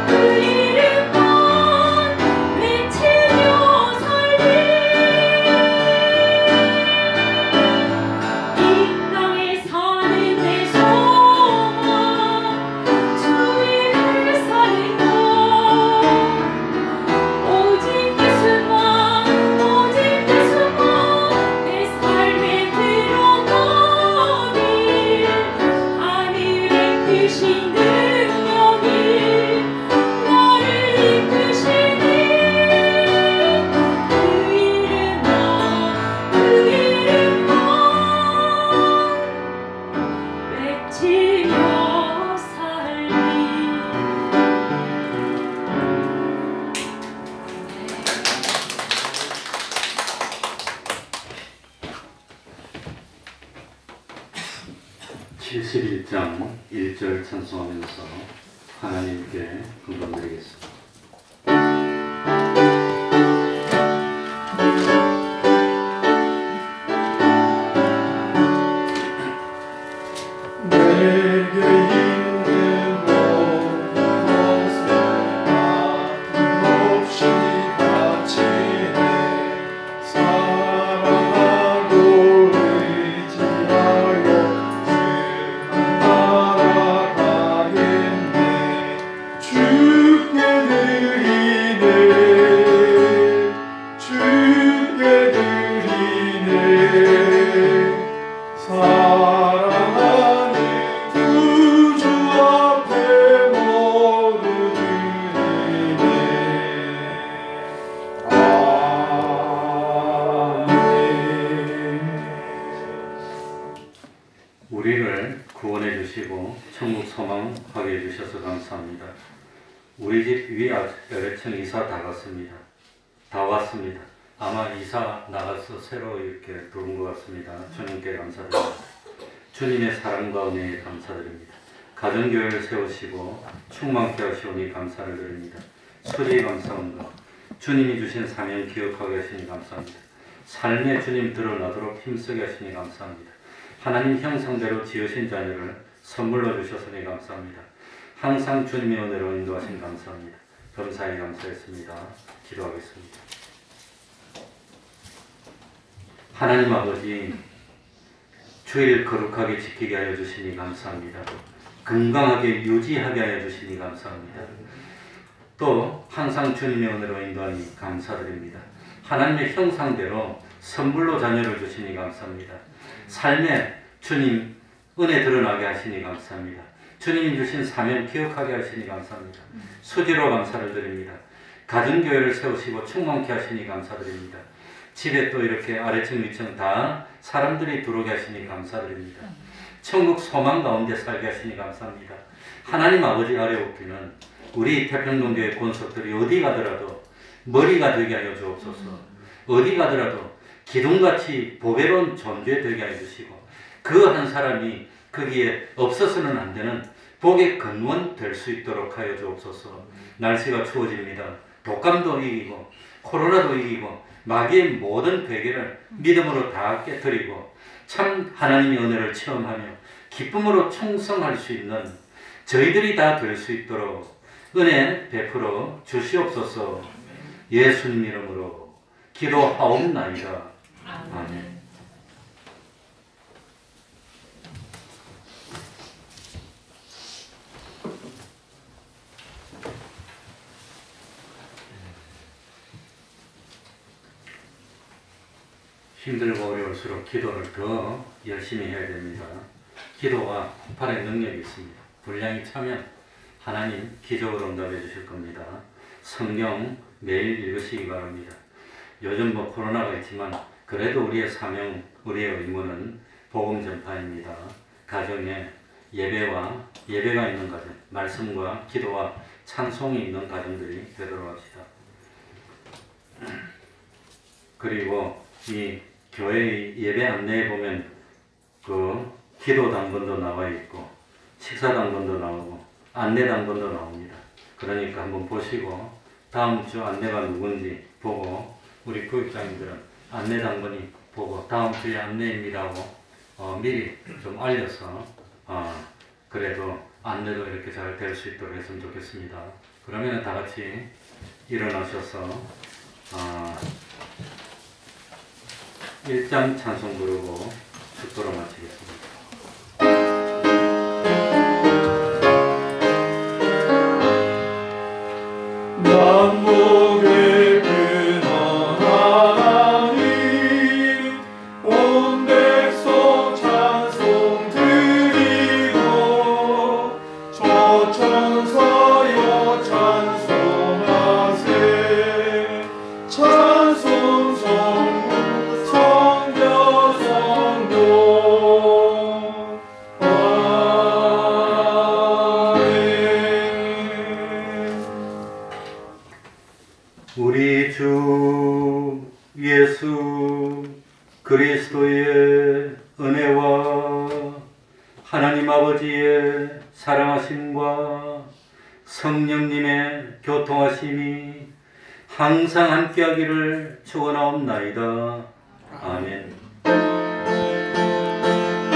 그 이름만 외치며 살리 이 땅에 사는 내 소망 주 위에 사는 것 오직 예수만 내 삶에 드러나니 하늘의 크신 능력이 나를 이끄시니 그 이름만 외치며 살리 (71장) 1절 찬송하면서 하나님께 감사드리겠습니다. 내게 있는 모든 것을 아낌없이 바치네 사랑하고 의지하여 주만 따라가겠네 주께 감사합니다. 우리 집 위 아래층 이사 다 갔습니다. 다 왔습니다. 아마 이사 나가서 새로 이렇게 들어온 것 같습니다. 주님께 감사드립니다. 주님의 사랑과 은혜에 감사드립니다. 가정교회를 세우시고 충만케 하시오니 감사를 드립니다. 수리 감사합니다. 주님이 주신 사명 기억하게 하시니 감사합니다. 삶에 주님 드러나도록 힘쓰게 하시니 감사합니다. 하나님 형상대로 지으신 자녀를 선물로 주셨으니 감사합니다. 항상 주님의 은혜로 인도하신 감사합니다. 감사히 감사했습니다. 기도하겠습니다. 하나님 아버지, 주일 거룩하게 지키게 하여 주시니 감사합니다. 건강하게 유지하게 하여 주시니 감사합니다. 또 항상 주님의 은혜로 인도하니 감사드립니다. 하나님의 형상대로 선물로 자녀를 주시니 감사합니다. 삶에 주님 은혜 드러나게 하시니 감사합니다. 주님이 주신 사명 기억하게 하시니 감사합니다. 수지로 감사를 드립니다. 가정교회를 세우시고 충만케 하시니 감사드립니다. 집에 또 이렇게 아래층 위층 다 사람들이 들어오게 하시니 감사드립니다. 천국 소망 가운데 살게 하시니 감사합니다. 하나님 아버지 아래 없기는 우리 태평동교회 권속들이 어디 가더라도 머리가 되게 하여 주옵소서. 어디 가더라도 기둥같이 보배로운 존재 되게 하여 주시고 그 한 사람이 거기에 없어서는 안 되는 복의 근원 될 수 있도록 하여 주옵소서. 날씨가 추워집니다. 독감도 이기고 코로나도 이기고 마귀의 모든 괴계를 믿음으로 다 깨뜨리고 참 하나님의 은혜를 체험하며 기쁨으로 충성할 수 있는 저희들이 다 될 수 있도록 은혜 베풀어 주시옵소서. 예수님 이름으로 기도하옵나이다. 아멘. 힘들고 어려울수록 기도를 더 열심히 해야 됩니다. 기도가 폭발의 능력이 있습니다. 분량이 차면 하나님 기적으로 응답해 주실 겁니다. 성경 매일 읽으시기 바랍니다. 요즘 코로나가 있지만 그래도 우리의 사명, 우리의 의무는 복음 전파입니다. 가정에 예배가 있는 가정, 말씀과 기도와 찬송이 있는 가정들이 되도록 합시다. 그리고 이 교회 예배 안내에 보면 그 기도 당번도 나와 있고 식사 당번도 나오고 안내 당번도 나옵니다. 그러니까 한번 보시고 다음 주 안내가 누군지 보고 우리 교육장님들은 안내 당번이 보고 다음 주에 안내입니다 하고 미리 좀 알려서 그래도 안내도 이렇게 잘 될 수 있도록 했으면 좋겠습니다. 그러면 다 같이 일어나셔서 1장 찬송 부르고 축도로 마치겠습니다. 만국의 근원 하나님 온 백성 찬송 드리고 초천사여 찬송하세. 찬송 성부 성자 성도 아멘. 우리 주 예수 그리스도의 은혜와 하나님 아버지의 사랑하심과 성령님의 교통하심이 항상 함께하기를 축원하옵나이다. 아멘.